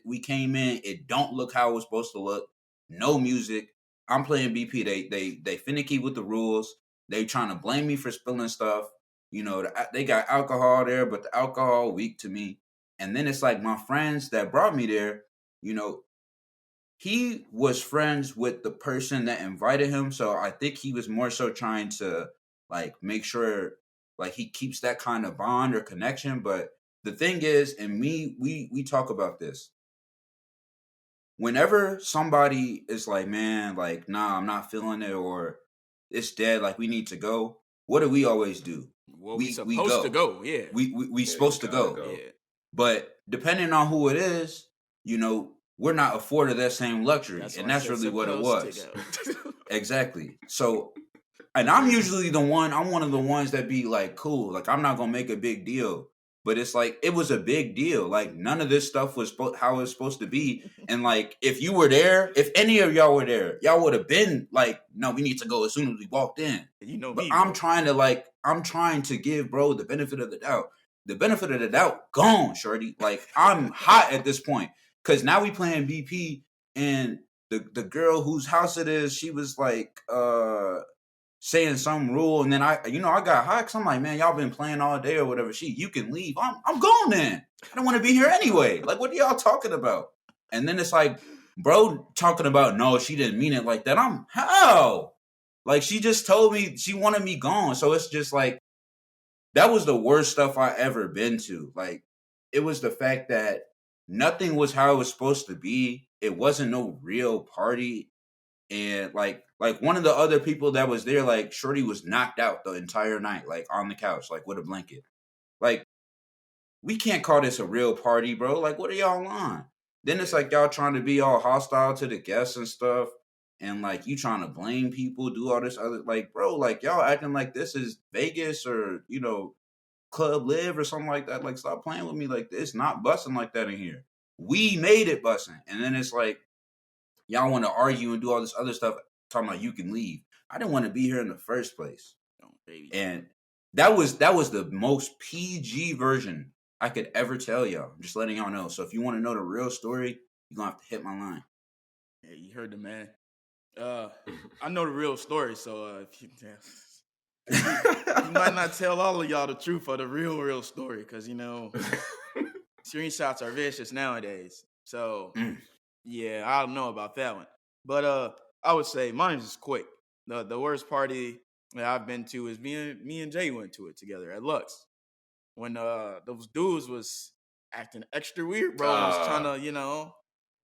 We came in. It don't look how it was supposed to look. No music. I'm playing BP. They finicky with the rules. They trying to blame me for spilling stuff. They got alcohol there, but the alcohol weak to me. And then it's like my friends that brought me there, he was friends with the person that invited him. So I think he was more so trying to like make sure like he keeps that kind of bond or connection. But the thing is, and we talk about this. Whenever somebody is like, man, like, nah, I'm not feeling it, or it's dead, like we need to go, what do we always do? Well, we supposed to go, yeah. We supposed to go. Yeah. But depending on who it is, we're not afforded that same luxury. And that's really what it was. Exactly. So, and I'm usually I'm one of the ones that be like, cool, like I'm not going to make a big deal. But it's like, it was a big deal. Like none of this stuff was how it was supposed to be. And like, if you were there, if any of y'all were there, y'all would have been like, no, we need to go as soon as we walked in. But I'm trying to give bro the benefit of the doubt. The benefit of the doubt gone, shorty. Like I'm hot at this point. Cause now we playing BP, and the girl whose house it is, she was like saying some rule, and then I got hot because I'm like, man, y'all been playing all day or whatever. You can leave. I'm going then. I don't want to be here anyway. Like, what are y'all talking about? And then it's like, bro, talking about no, she didn't mean it like that. How? Like she just told me she wanted me gone. So it's just like that was the worst stuff I ever been to. Like it was the fact that nothing was how it was supposed to be. It wasn't no real party. And like one of the other people that was there, like shorty was knocked out the entire night, like on the couch, like with a blanket. Like we can't call this a real party, bro. Like what are y'all on? Then it's like y'all trying to be all hostile to the guests and stuff. And like you trying to blame people, do all this other, like, bro, like y'all acting like this is Vegas or, Club Live or something like that. Like, stop playing with me like this. It's not busting like that in here. We made it busting. And then it's like, y'all want to argue and do all this other stuff, talking about you can leave. I didn't want to be here in the first place. Oh, baby. And that was the most PG version I could ever tell y'all. I'm just letting y'all know. So if you want to know the real story, you're going to have to hit my line. Yeah, you heard the man. I know the real story, so if you might not tell all of y'all the truth of the real story, because screenshots are vicious nowadays. So yeah, I don't know about that one. But I would say mine is quick. The worst party that I've been to is me and Jay went to it together at Lux. When those dudes was acting extra weird, bro, was trying to,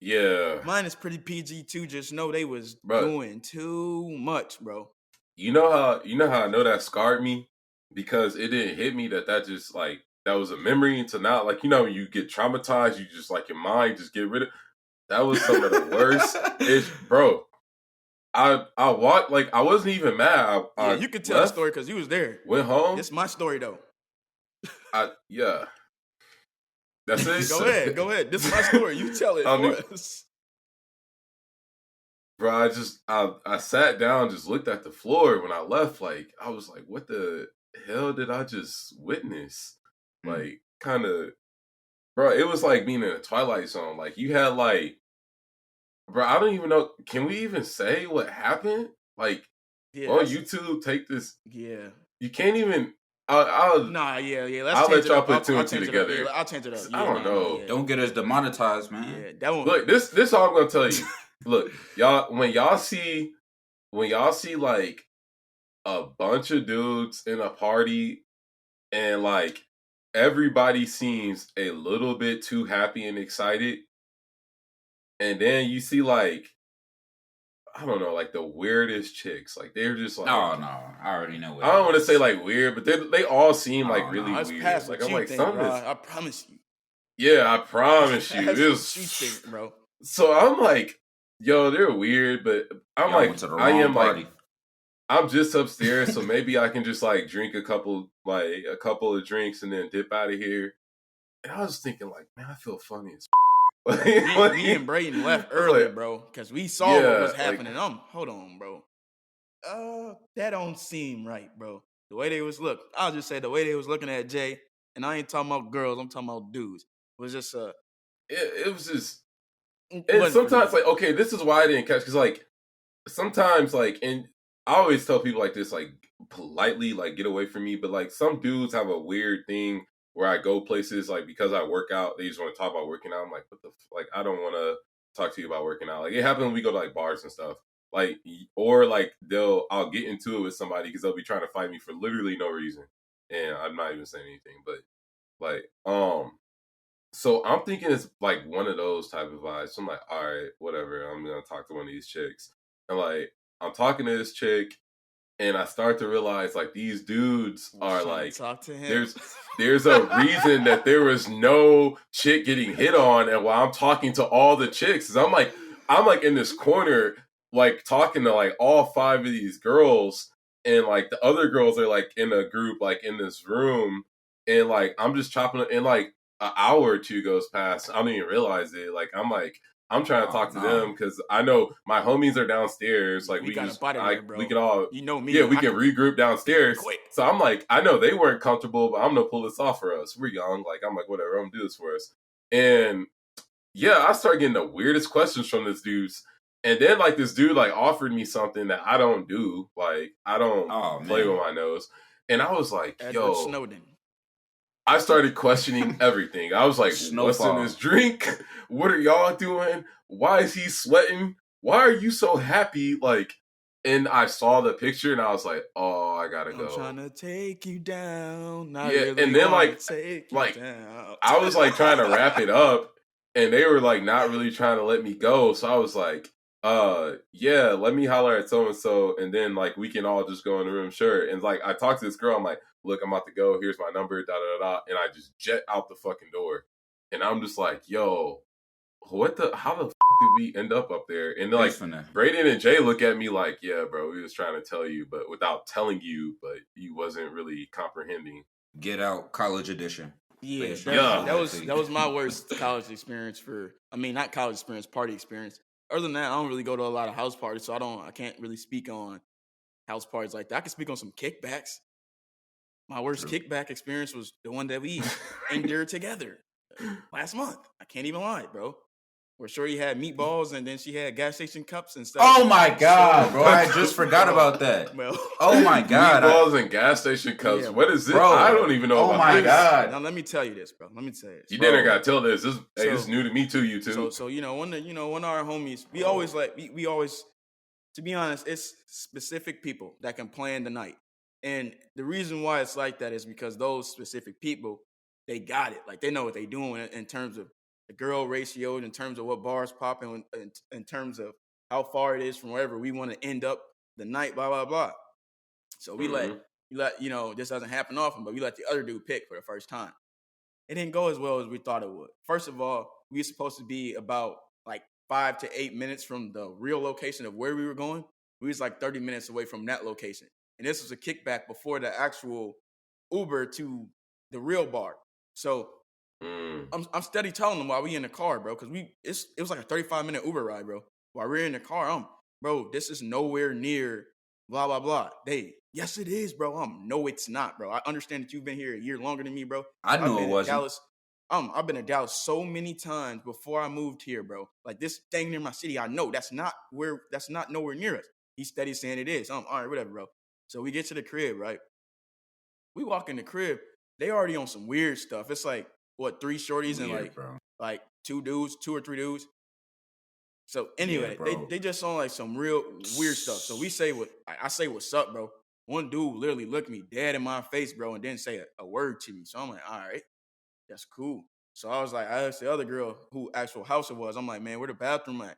Yeah. Mine is pretty PG too. Just know they was doing too much, bro. You know how I know that scarred me? Because it didn't hit me that just like that was a memory until now. Like, you get traumatized, you just like your mind just get rid of. That was some of the worst. Bro. I walked, like I wasn't even mad. Yeah, you could tell the story because you was there. Went home. It's my story though. Yeah. That's it. Go ahead. This is my story. You tell it for us. Bro, I sat down, just looked at the floor when I left. Like, I was like, what the hell did I just witness? Like, kind of, bro, it was like being in a Twilight Zone. Like, you had like, bro, I don't even know. Can we even say what happened? Like, on YouTube, take this. Yeah. You can't even. Yeah. I'll let y'all put two and two together. I'll change it up. I don't know. Yeah. Don't get us demonetized, man. Yeah, that one. Look, this all I'm gonna tell you. Look, y'all, when y'all see when y'all see like a bunch of dudes in a party and like everybody seems a little bit too happy and excited, and then you see like I don't know, like the weirdest chicks, like they're just like No, I already know what I don't want to it say is. like weird, but they all seem like Oh, really no. It's weird. past Like what I'm you like think, some bro. is I promise you. yeah, I promise you. That's It what you was think, bro. so I'm like, yo, they're weird, but I'm Y'all like went to the I wrong am like party. I'm just upstairs, so maybe I can just like drink a couple of drinks and then dip out of here. And I was thinking like, man, I feel funny as like, Me and Brayden left I was early, like, bro, because we saw what yeah, was happening. Hold on, bro. That don't seem right, bro. The way they was I'll just say the way they was looking at Jay, and I ain't talking about girls, I'm talking about dudes. It was just it was just it and wasn't for sometimes me. like okay, this is why I didn't catch because like sometimes like and I always tell people like this like politely like get away from me, but like some dudes have a weird thing where I go places like because I work out, they just want to talk about working out. I'm like, what the like I don't want to talk to you about working out. Like it happens when we go to like bars and stuff. Like or like I'll get into it with somebody because they'll be trying to fight me for literally no reason, and I'm not even saying anything. But like so I'm thinking it's like one of those type of vibes. So I'm like, all right, whatever. I'm gonna talk to one of these chicks. And like I'm talking to this chick and I start to realize like these dudes are like Talk to him. there's a reason that there was no chick getting hit on, and while I'm talking to all the chicks, I'm like in this corner, like talking to like all five of these girls, and like the other girls are like in a group, like in this room, and like I'm just chopping it, and like an hour or two goes past, I don't even realize it. Like I'm trying to talk to them because I know my homies are downstairs. Like we got up out of there, bro. we can all You know me. yeah, we can regroup downstairs. Quick. So I'm like, I know they weren't comfortable, but I'm gonna pull this off for us. We're young, like I'm like, whatever, I'm gonna do this for us. And yeah, I started getting the weirdest questions from this dudes. And then like this dude like offered me something that I don't do. Like I don't play with my nose. And I was like, Edward Snowden. I started questioning everything. I was like, what's in this drink? What are y'all doing? Why is he sweating? Why are you so happy? Like, and I saw the picture and I was like, oh, I gotta go. I'm trying to take you down. Yeah, really and then like down. I was like trying to wrap it up and they were like not really trying to let me go. So I was like, yeah, let me holler at so and so and then like we can all just go in the room, sure. And like I talked to this girl, I'm like, look, I'm about to go, here's my number, da da da, and I just jet out the fucking door. And I'm just like, yo, how the did we end up there? And like Braden and Jay look at me like, yeah, bro, we was trying to tell you, but without telling you, but you wasn't really comprehending. Get Out College Edition. Yeah, that was my worst college experience not college experience, party experience. Other than that, I don't really go to a lot of house parties, so I can't really speak on house parties like that. I can speak on some kickbacks. My worst kickback experience was the one that we endured together last month. I can't even lie, bro. Where Shorty had meatballs and then she had gas station cups and stuff. Oh my god, bro! I just forgot about that. Well, oh my god, meatballs and gas station cups. Yeah, what is this? Bro, I don't even know. Oh my god! Now let me tell you this, bro. Let me tell you this. You didn't gotta tell this. This is new to me too. You too. So one of our homies, we always to be honest, it's specific people that can plan the night. And the reason why it's like that is because those specific people, they got it. Like they know what they're doing in terms of the girl ratio, in terms of what bars popping, in terms of how far it is from wherever we want to end up the night, blah, blah, blah. So we let, this doesn't happen often, but we let the other dude pick for the first time. It didn't go as well as we thought it would. First of all, we were supposed to be about like 5 to 8 minutes from the real location of where we were going. We was like 30 minutes away from that location. And this was a kickback before the actual Uber to the real bar. So I'm steady telling them while we in the car, bro, because it was like a 35-minute Uber ride, bro. While we're in the car, bro, this is nowhere near blah, blah, blah. Yes, it is, bro. No, it's not, bro. I understand that you've been here a year longer than me, bro. I knew it wasn't. Dallas, I've been to Dallas so many times before I moved here, bro. Like this thing near my city, I know that's not nowhere near us. He's steady saying it is. All right, whatever, bro. So we get to the crib, right? We walk in the crib. They already on some weird stuff. It's like, 3 shorties and like 2 or 3 dudes. So anyway, bro. they just on like some real weird stuff. So we say I say what's up, bro. One dude literally looked me dead in my face, bro, and didn't say a word to me. So I'm like, all right, that's cool. So I was like, I asked the other girl who actual house it was. I'm like, man, where the bathroom at?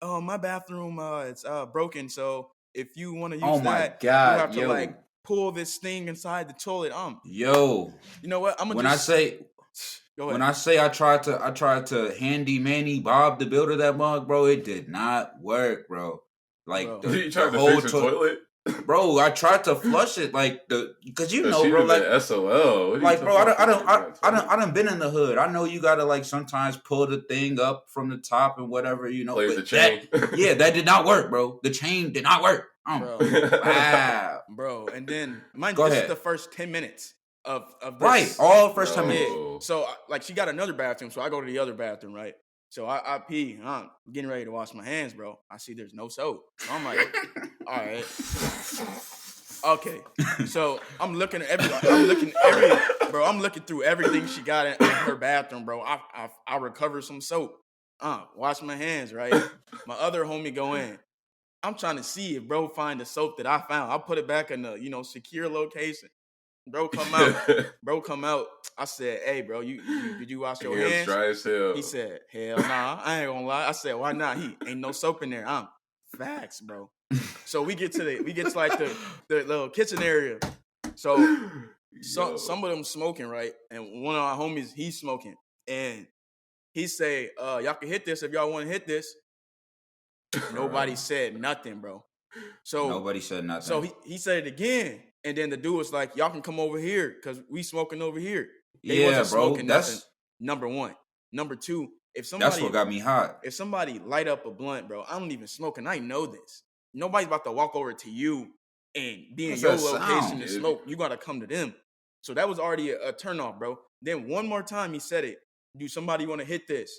Oh, my bathroom, it's broken. So if you want to use Oh my that, God, you have to yo. like pull this thing inside the toilet. Yo, You know what? when I say I tried to handy manny Bob the builder that mug, bro, it did not work, bro. Like Bro. You tried to fix your toilet? Bro, I tried to flush it because you know, She bro, was like an SOL. like, bro, I done been in the hood. I know you gotta like sometimes pull the thing up from the top and whatever, you know. Play the chain. That did not work, bro. The chain did not work. Bro. Wow, bro. And then this ahead. is the first 10 minutes of this. Right, all first time. Yeah. So like she got another bathroom, so I go to the other bathroom, right? So I pee. I'm getting ready to wash my hands, bro. I see there's no soap. So I'm like, all right. Okay. So I'm looking through everything she got in her bathroom, bro. I recover some soap. Wash my hands, right? My other homie go in. I'm trying to see if bro find the soap that I found. I put it back in the secure location. Bro come out. I said, hey, bro, did you wash your hands? Dry as hell. He said, hell nah, I ain't gonna lie. I said, why not? He ain't no soap in there. Facts, bro. So we get to like the little kitchen area. So some of them smoking, right? And one of our homies, he's smoking. And he say, y'all can hit this if y'all want to hit this. Nobody said nothing, bro. So nobody said nothing. So he said it again. And then the dude was like, y'all can come over here because we smoking over here. They wasn't smoking nothing. Number one. Number two, that's what got me hot. If somebody light up a blunt, bro, I don't even smoke and I know this. Nobody's about to walk over to you and be in your location and smoke. You gotta come to them. So that was already a turnoff, bro. Then one more time he said it. Do somebody want to hit this?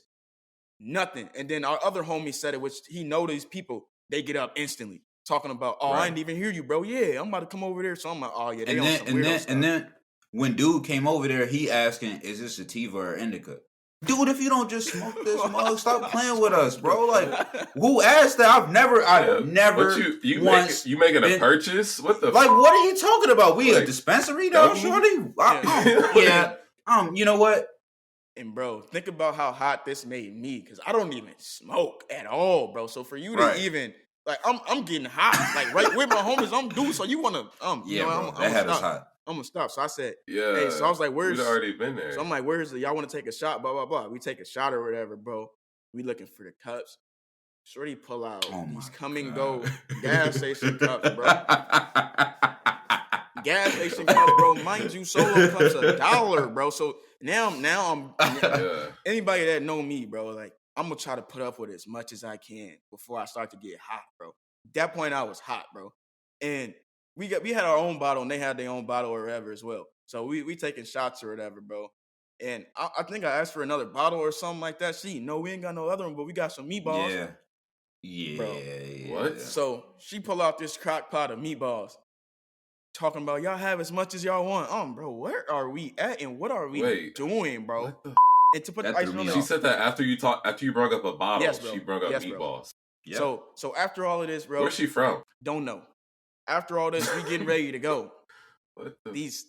Nothing. And then our other homie said it, which he know these people, they get up instantly. Talking about, I didn't even hear you, bro. Yeah, I'm about to come over there. So I'm like, oh yeah, they on some weirdo stuff. And then when dude came over there, he asking, is this sativa or indica? Dude, if you don't just smoke this mug, stop playing with us, bro. Like, who asked that? I've never. You making a purchase? What the? Like, what are you talking about? We a dispensary, though, shorty? You know what? And bro, think about how hot this made me, because I don't even smoke at all, bro. So for you to even like, I'm getting hot, like right with my homies. I'm doing. So you wanna that had us hot. I'm gonna stop. So I said, yeah. Hey, so I was like, where's? We'd already been there. So I'm like, where's y'all want to take a shot? Blah blah blah. We take a shot or whatever, bro. We looking for the cups. Shorty pull out these come and go gas station cups, bro. Gas station cups, bro. Mind you, solo cups $1, bro. So now I'm anybody that know me, bro, like I'm gonna try to put up with as much as I can before I start to get hot, bro. At that point I was hot, bro. And we had our own bottle and they had their own bottle or whatever as well. So we taking shots or whatever, bro. And I think I asked for another bottle or something like that. We ain't got no other one, but we got some meatballs. Yeah. Bro. What? So she pull out this crock pot of meatballs. Talking about y'all have as much as y'all want. Bro, where are we at and what are we doing, bro? And to put the icing on she said that after you brought up a bottle, yes, bro. She brought up meatballs. Bro. Yep. So after all of this, bro. Where's she from? Don't know. After all this, we getting ready to go. What these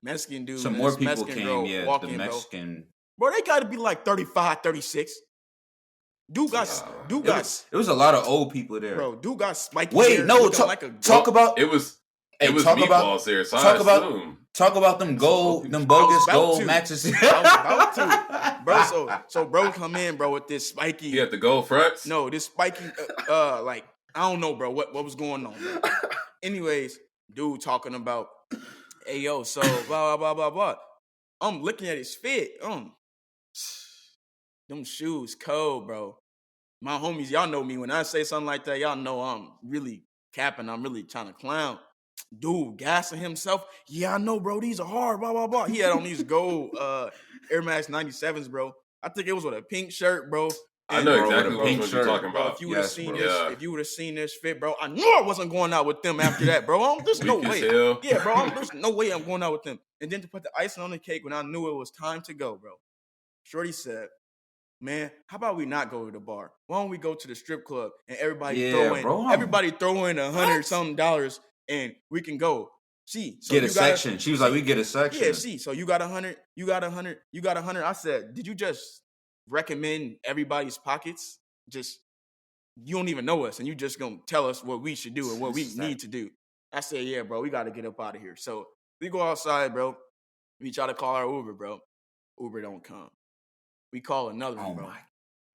Mexican dudes. Some more people Mexican came, girl walking, the Mexican. Bro, they gotta be like 35, 36. Dude got. It was a lot of old people there. Bro, dude got spiky. Wait, no, talk about. It was meatballs there, so talk about them bogus gold mattresses. I was about to, bro. So bro come in, bro, with this spiky. You had the gold fronts? No, this spiky, like I don't know, bro. What was going on, bro? Anyways, dude talking about, hey yo, so blah blah blah blah blah. I'm looking at his fit. Them shoes cold, bro. My homies, y'all know me. When I say something like that, y'all know I'm really capping. I'm really trying to clown. Dude, gassing himself. Yeah, I know, bro. These are hard. Blah blah blah. He had on these gold Air Max 97s, bro. I think it was with a pink shirt, bro. I know exactly what you're talking about. If you would have seen this, if you would have seen this fit, bro, I knew I wasn't going out with them after that, bro. There's no way. Yeah, bro. There's no way I'm going out with them. And then to put the icing on the cake when I knew it was time to go, bro. Shorty said, man, how about we not go to the bar? Why don't we go to the strip club and everybody Yeah, bro. everybody throw in $100 and we can go. See, so Get a you gotta, section. She was like, we get a section. yeah, see, so you got 100, you got 100, you got 100. I said, did you just recommend everybody's pockets? Just, you don't even know us and you just gonna tell us what we should do and what we need to do. I said, yeah, bro, we gotta get up out of here. So we go outside, bro. We try to call our Uber, bro. Uber don't come. We call another one, bro.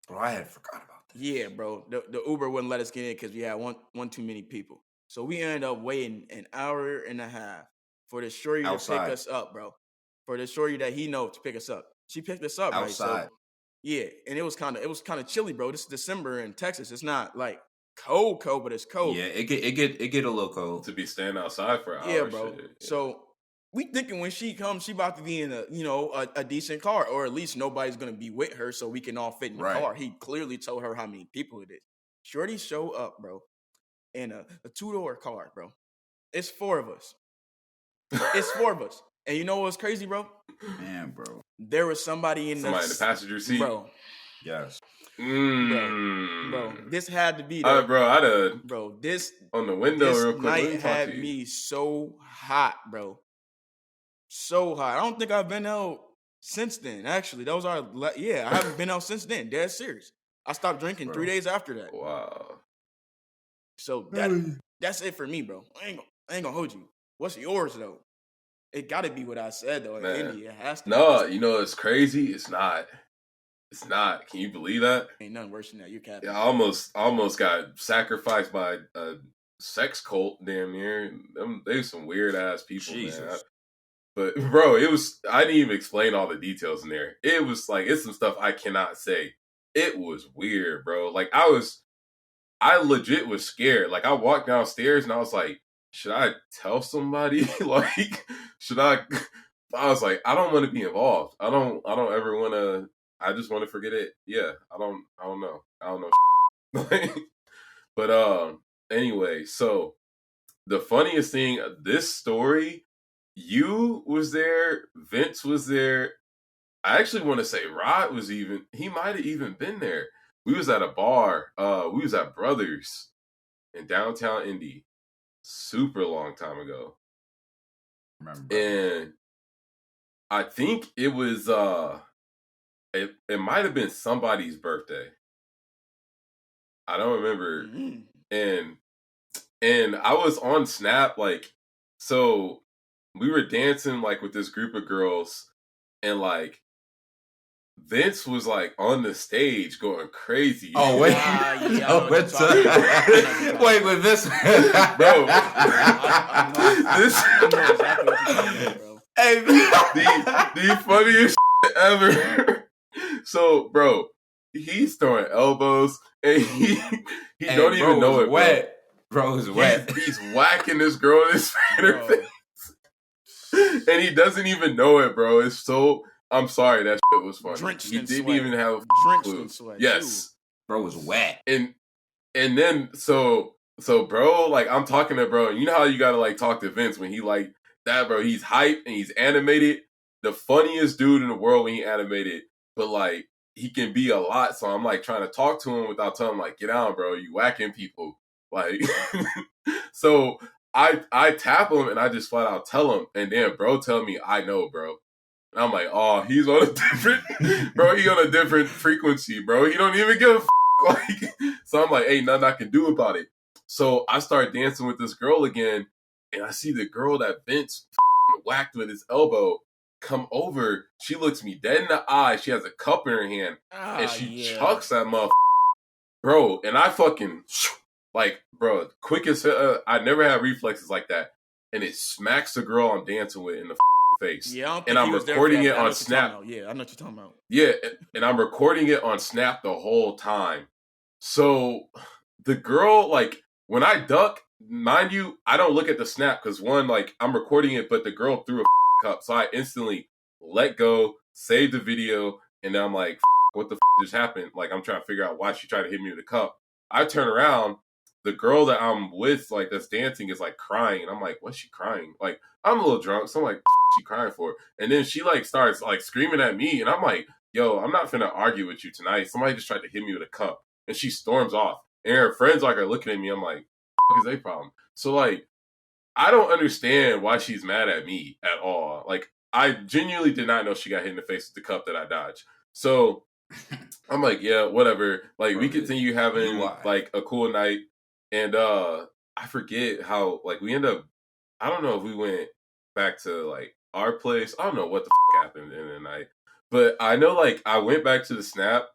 Bro, I had forgot about that. Yeah, bro. The Uber wouldn't let us get in because we had one too many people. So we ended up waiting an hour and a half for the shorty to pick us up, bro. For the shorty that he knows to pick us up. She picked us up, outside. Right? So, yeah, and it was kind of chilly, bro. This is December in Texas. It's not like cold, but it's cold. Yeah, it get a little cold to be standing outside for an hour. Yeah, bro. Shit. Yeah. So we thinking when she comes, she about to be in a decent car, or at least nobody's gonna be with her, so we can all fit in the car. He clearly told her how many people it is. Shorty show up, bro, in a 2-door car, bro. It's 4 of us. It's 4 of us. And you know what's crazy, bro? Man, bro. There was somebody in bro. Yes. Bro, this had to be the, bro. This on the window this real quick. Night had me so hot, bro. So hot. I don't think I've been out since then. Actually, that was I haven't been out since then. Dead serious. I stopped drinking 3 days after that. Wow. So that's it for me, bro. I ain't gonna hold you. What's yours though? It got to be what I said though. In India, it has to. No, you know it's crazy. It's not. It's not. Can you believe that? Ain't nothing worse than that. You're capping. Yeah, I almost got sacrificed by a sex cult. Damn near. They some weird ass people, Jesus. Man. But bro, I didn't even explain all the details in there. It was like, it's some stuff I cannot say. It was weird, bro. Like I legit was scared. Like I walked downstairs and I was like, should I tell somebody? Like, should I was like, I don't want to be involved. I don't ever want to, I just want to forget it. Yeah. I don't know. I don't know. But anyway, so the funniest thing, this story, you was there, Vince was there. I actually want to say Rod was he might have even been there. We was at a bar. We was at Brothers in downtown Indy. Super long time ago. Remember. And I think it was it might have been somebody's birthday. I don't remember. Mm-hmm. And I was on Snap, like, so we were dancing like with this group of girls, and like Vince was like on the stage going crazy. Oh wait, wait with this, bro. Hey, the funniest shit ever. So, bro, he's throwing elbows and he don't even know it. Wet, bro, is wet. He's whacking this girl in his face, and he doesn't even know it, bro. It's so. I'm sorry, that shit was funny. Drenched he in didn't sweat. even have drenched clue. In sweat. Yes, bro was wet. And then so bro, like I'm talking to bro. You know how you gotta like talk to Vince when he like that, bro. He's hype and he's animated. The funniest dude in the world when he animated, but like he can be a lot. So I'm like trying to talk to him without telling him like, get down, bro. You whacking people. Like, so I tap him and I just flat out tell him, and then bro tell me, I know, bro. And I'm like, oh, he's on a different, bro. He on a different frequency, bro. He don't even give a like. So I'm like, ain't nothing I can do about it. So I start dancing with this girl again, and I see the girl that Vince whacked with his elbow come over. She looks me dead in the eye. She has a cup in her hand, and she chucks that motherfucker, bro. And I fucking like, bro, quick as I never had reflexes like that, and it smacks the girl I'm dancing with in the face. Yeah, and I'm recording it on Snap. Yeah, I know what you're talking about. Yeah, and I'm recording it on Snap the whole time. So the girl, like, when I duck, mind you, I don't look at the Snap because one, like, I'm recording it, but the girl threw a cup, so I instantly let go, save the video, and then I'm like, what the just happened? Like, I'm trying to figure out why she tried to hit me with a cup. I turn around, the girl that I'm with, like, that's dancing is, like, crying, and I'm like, what's she crying? Like, I'm a little drunk, so I'm like, she crying for? And then she, like, starts, like, screaming at me, and I'm like, yo, I'm not finna argue with you tonight. Somebody just tried to hit me with a cup. And she storms off. And her friends like are looking at me. I'm like, what is their problem? So like, I don't understand why she's mad at me at all. Like, I genuinely did not know she got hit in the face with the cup that I dodged. So I'm like, yeah, whatever. Like, Bro, we continue having UI. like a cool night. And I forget how like we end up, I don't know if we went back to like our place. I don't know what the happened in the night. But I know like I went back to the snap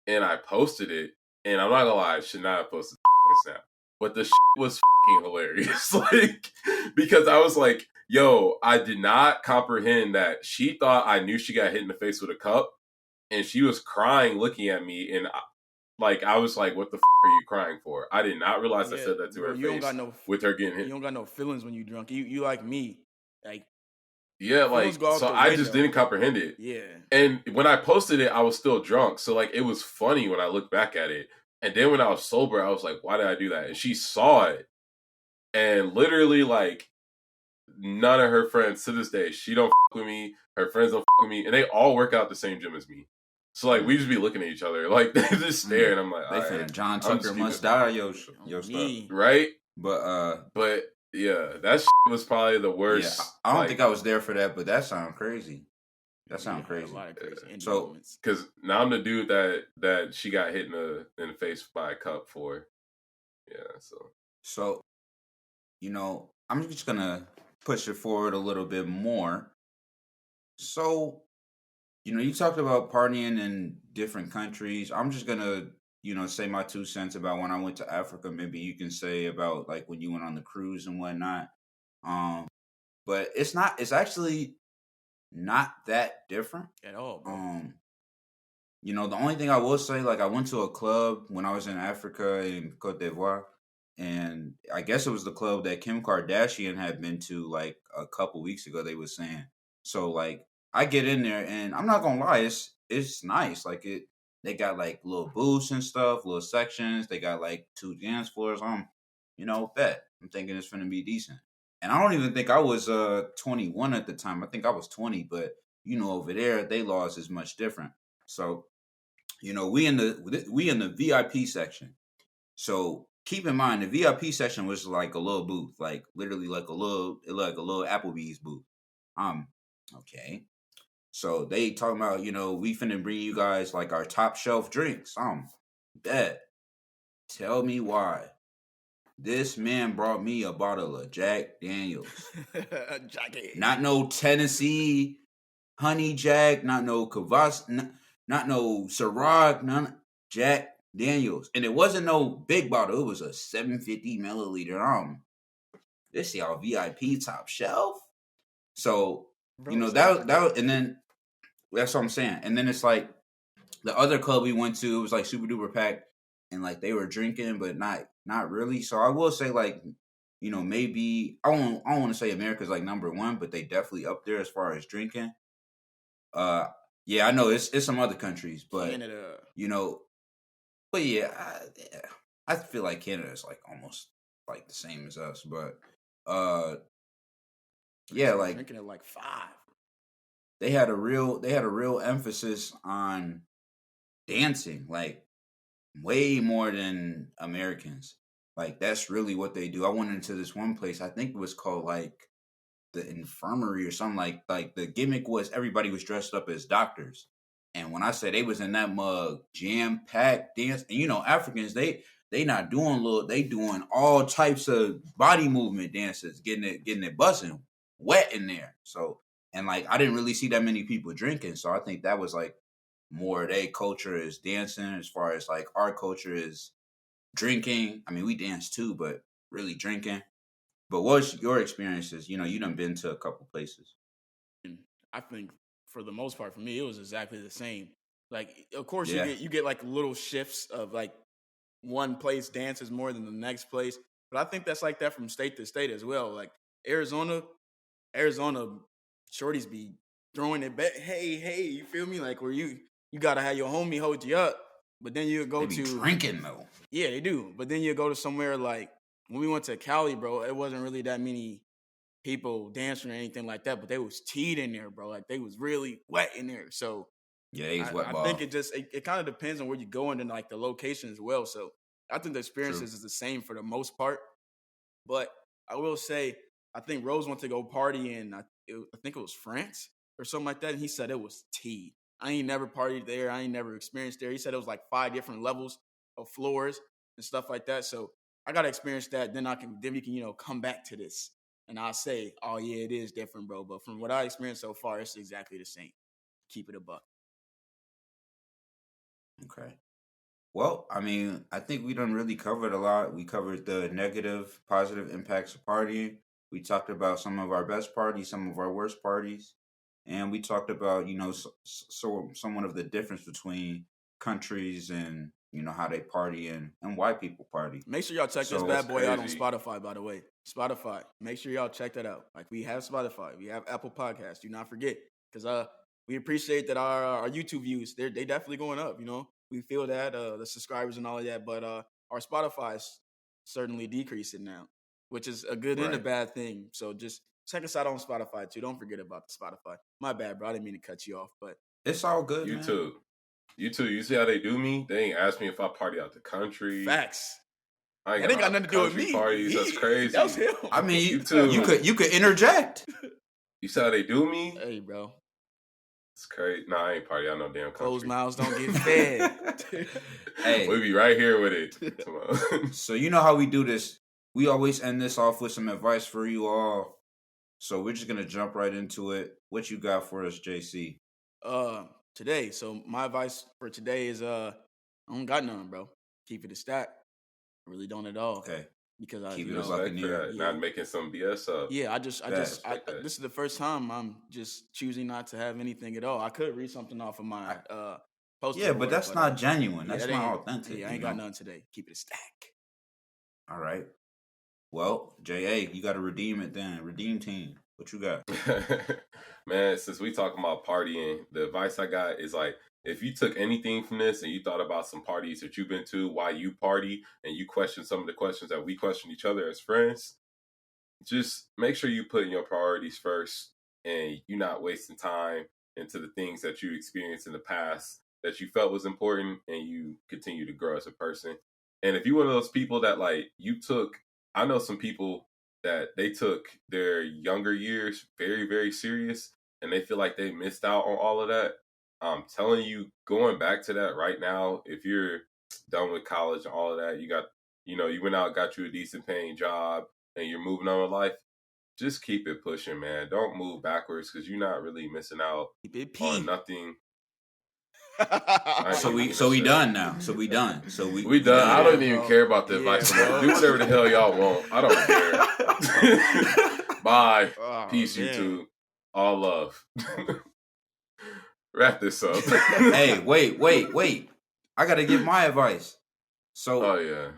and I posted it. And I'm not gonna lie, I should not have posted the snap. But the was hilarious. Like, because I was like, yo, I did not comprehend that she thought I knew she got hit in the face with a cup. And she was crying looking at me. And I was like, what the are you crying for? I did not realize I said that to her You don't face got no, with her getting hit. You don't got no feelings when you drunk. You like me. Like, yeah, like, feelings go out so the I just window. didn't comprehend it. Yeah. And when I posted it, I was still drunk. So, like, it was funny when I look back at it. And then when I was sober, I was like, why did I do that? And she saw it. And literally, like, none of her friends to this day, she don't with me. Her friends don't with me. And they all work out the same gym as me. So, like, we just be looking at each other. Like, they just stare. And I'm like, They all finna right, John I'm Tucker must die your stuff. right? But yeah, that was probably the worst. Yeah, I don't think I was there for that, but that sounds crazy. That sounds crazy. A lot of crazy So, because now I'm the dude that she got hit in the face by a cup for. Yeah, so you know, I'm just gonna push it forward a little bit more. So, you know, you talked about partying in different countries. I'm just gonna, you know, say my 2 cents about when I went to Africa. Maybe you can say about like when you went on the cruise and whatnot. But it's actually not that different at all, bro. You know, the only thing I will say, like, I went to a club when I was in Africa in Cote d'Ivoire, and I guess it was the club that Kim Kardashian had been to like a couple weeks ago. They were saying, so like, I get in there, and I'm not gonna lie, it's nice. Like they got like little booths and stuff, little sections. They got like 2 dance floors. You know, bet I'm thinking it's gonna be decent. And I don't even think I was 21 at the time. I think I was 20, but you know, over there, they laws is much different. So, you know, we in the VIP section. So keep in mind the VIP section was like a little booth, like literally like a little Applebee's booth. Okay. So they talking about, you know, we finna bring you guys like our top shelf drinks. Bet. Tell me why. This man brought me a bottle of Jack Daniels. Not no Tennessee Honey Jack, not no Kvass, not no Ciroc, none Jack Daniels. And it wasn't no big bottle. It was a 750 milliliter. This y'all VIP top shelf. So, bro, you know, that and then that's what I'm saying. And then it's like the other club we went to, it was like super duper packed, and like they were drinking, but not really. So I will say, like, you know, maybe I don't want to say America's like number one, but they definitely up there as far as drinking. Yeah, I know it's some other countries, but Canada, you know, but yeah, I feel like Canada is like almost like the same as us, but yeah, like drinking at like 5. They had a real emphasis on dancing, like way more than Americans. Like that's really what they do. I went into this one place, I think it was called like the infirmary or something. Like the gimmick was everybody was dressed up as doctors. And when I said they was in that mug, jam packed dance, and you know, Africans, they not doing they doing all types of body movement dances, getting it buzzing wet in there. So, and like I didn't really see that many people drinking. So I think that was like more their culture is dancing, as far as like our culture is drinking. I mean, we dance too, but really drinking. But what's your experiences? You know, you done been to a couple places. I think for the most part, for me, it was exactly the same. Like, of course, you get like little shifts of like one place dances more than the next place. But I think that's like that from state to state as well. Like Arizona, shorties be throwing it back. Hey, you feel me? Like where you gotta have your homie hold you up. But then you go to drinking though. Yeah, they do. But then you go to somewhere like when we went to Cali, bro, it wasn't really that many people dancing or anything like that, but they was teed in there, bro. Like they was really wet in there. So Yeah, he's wet I ball. think it kind of depends on where you're going and like the location as well. So I think the experiences True. is the same for the most part. But I will say, I think Rose went to go party in, I think it was France or something like that. And he said it was tea. I ain't never partied there. I ain't never experienced there. He said it was like 5 different levels of floors and stuff like that. So I got to experience that. Then we can, come back to this. And I'll say, oh, yeah, it is different, bro. But from what I experienced so far, it's exactly the same. Keep it a buck. Okay. Well, I mean, I think we done really covered a lot. We covered the negative, positive impacts of partying. We talked about some of our best parties, some of our worst parties, and we talked about somewhat of the difference between countries and how they party and why people party. Make sure y'all check this So bad boy out on crazy. Spotify, by the way. Spotify. Make sure y'all check that out. Like, we have Spotify. We have Apple Podcasts. Do not forget. Because we appreciate that our YouTube views, they definitely going up, We feel that, the subscribers and all of that. But our Spotify is certainly decreasing now, which is a good and a Right. bad thing. So just check us out on Spotify, too. Don't forget about the Spotify. My bad, bro. I didn't mean to cut you off, but It's all good, You man. too. You too. You see how they do me? They ain't ask me if I party out the country. facts. I ain't That ain't got got nothing to do with country me. parties. That's crazy. That was him. I mean, You too. you could interject. You see how they do me? Hey, bro. It's crazy. Nah, I ain't party out no damn country. Closed mouths don't get fed. Hey. We be right here with it. Come on. So you know how we do this. We always end this off with some advice for you all. So we're just gonna jump right into it. What you got for us, JC? Today. So my advice for today is I don't got none, bro. Keep it a stack. I really don't at all. Okay. Because Keep you it a know, buck. Respect for that. Yeah. Not making some BS up. yeah, Facts. this is the first time I'm just choosing not to have anything at all. I could read something off of my poster Yeah, but board, that's not yeah, genuine. That's that not ain't- authentic. Yeah, I ain't got none today. Keep it a stack. All right. Well, JA, you got to redeem it then. Redeem team. What you got? Man, since we talking about partying, the advice I got is like, if you took anything from this and you thought about some parties that you've been to, why you party, and you question some of the questions that we question each other as friends, just make sure you put your priorities first and you're not wasting time into the things that you experienced in the past that you felt was important, and you continue to grow as a person. And if you're one of those people that I know some people that they took their younger years very, very serious, and they feel like they missed out on all of that. I'm telling you, going back to that right now, if you're done with college and all of that, you went out, got you a decent paying job, and you're moving on with life, just keep it pushing, man. Don't move backwards, because you're not really missing out Keep it on P. nothing. So we done now. So we done. So We done. I don't even bro. care about the Yeah, advice. bro. Do whatever the hell y'all want. I don't care. Bye. Oh, Peace, man. YouTube. All love. Wrap this up. Hey, wait. I got to give my advice. So Oh yeah.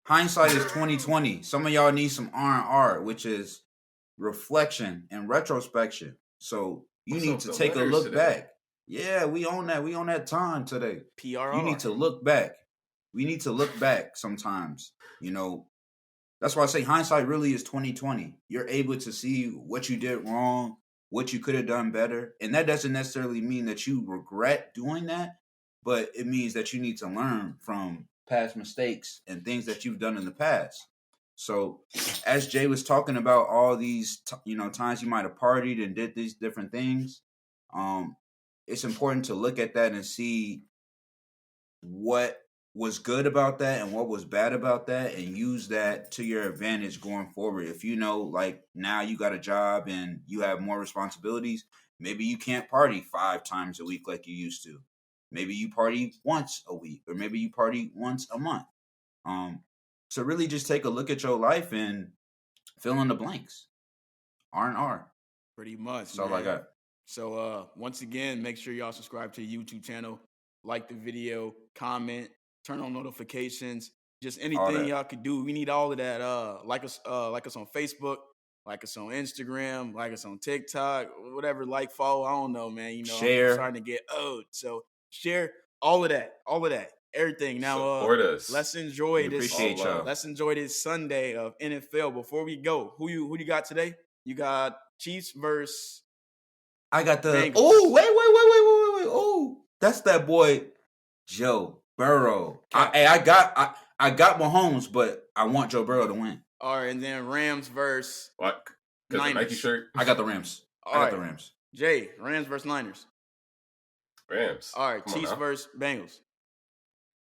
hindsight is 2020. Some of y'all need some R&R, which is reflection and retrospection. So you What's need up to with the take a letters look today? back. Yeah, we own that. We own that time today. PRR. You need to look back. We need to look back sometimes. That's why I say hindsight really is 2020. You're able to see what you did wrong, what you could have done better. And that doesn't necessarily mean that you regret doing that, but it means that you need to learn from past mistakes and things that you've done in the past. So as Jay was talking about all these, times you might have partied and did these different things, it's important to look at that and see what was good about that and what was bad about that, and use that to your advantage going forward. If like now you got a job and you have more responsibilities, maybe you can't party 5 times a week like you used to. Maybe you party once a week, or maybe you party once a month. So really just take a look at your life and fill in the blanks. R&R. Pretty much. That's all I got. So once again, make sure y'all subscribe to the YouTube channel, like the video, comment, turn on notifications, just anything y'all could do. We need all of that. Like us on Facebook, like us on Instagram, like us on TikTok, whatever, follow. I don't know, man. Share. I'm starting to get old. So share all of that. Everything. Now Support us. let's enjoy We this. appreciate y'all. Let's enjoy this Sunday of NFL. Before we go, who you got today? You got Chiefs versus I got the. Bengals. Oh, wait. Oh, That's that boy, Joe Burrow. I got Mahomes, but I want Joe Burrow to win. All right, and then Rams versus What? Because the Nike shirt? I got the Rams. I got the Rams. Jay, Rams versus Niners. Rams. All right, Chiefs versus Bengals.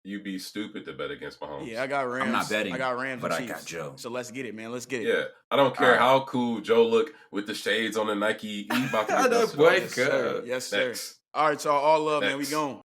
You'd be stupid to bet against Mahomes. Yeah, I got Rams. I'm not betting. I got Rams, but and I Chiefs. got Joe. So let's get it, man. Let's get it. Yeah, I don't care how cool Joe look with the shades on the Nike. He about to That get boy busted. Yes, sir. Yes, sir. Next. All right, y'all. All love, man. We gone.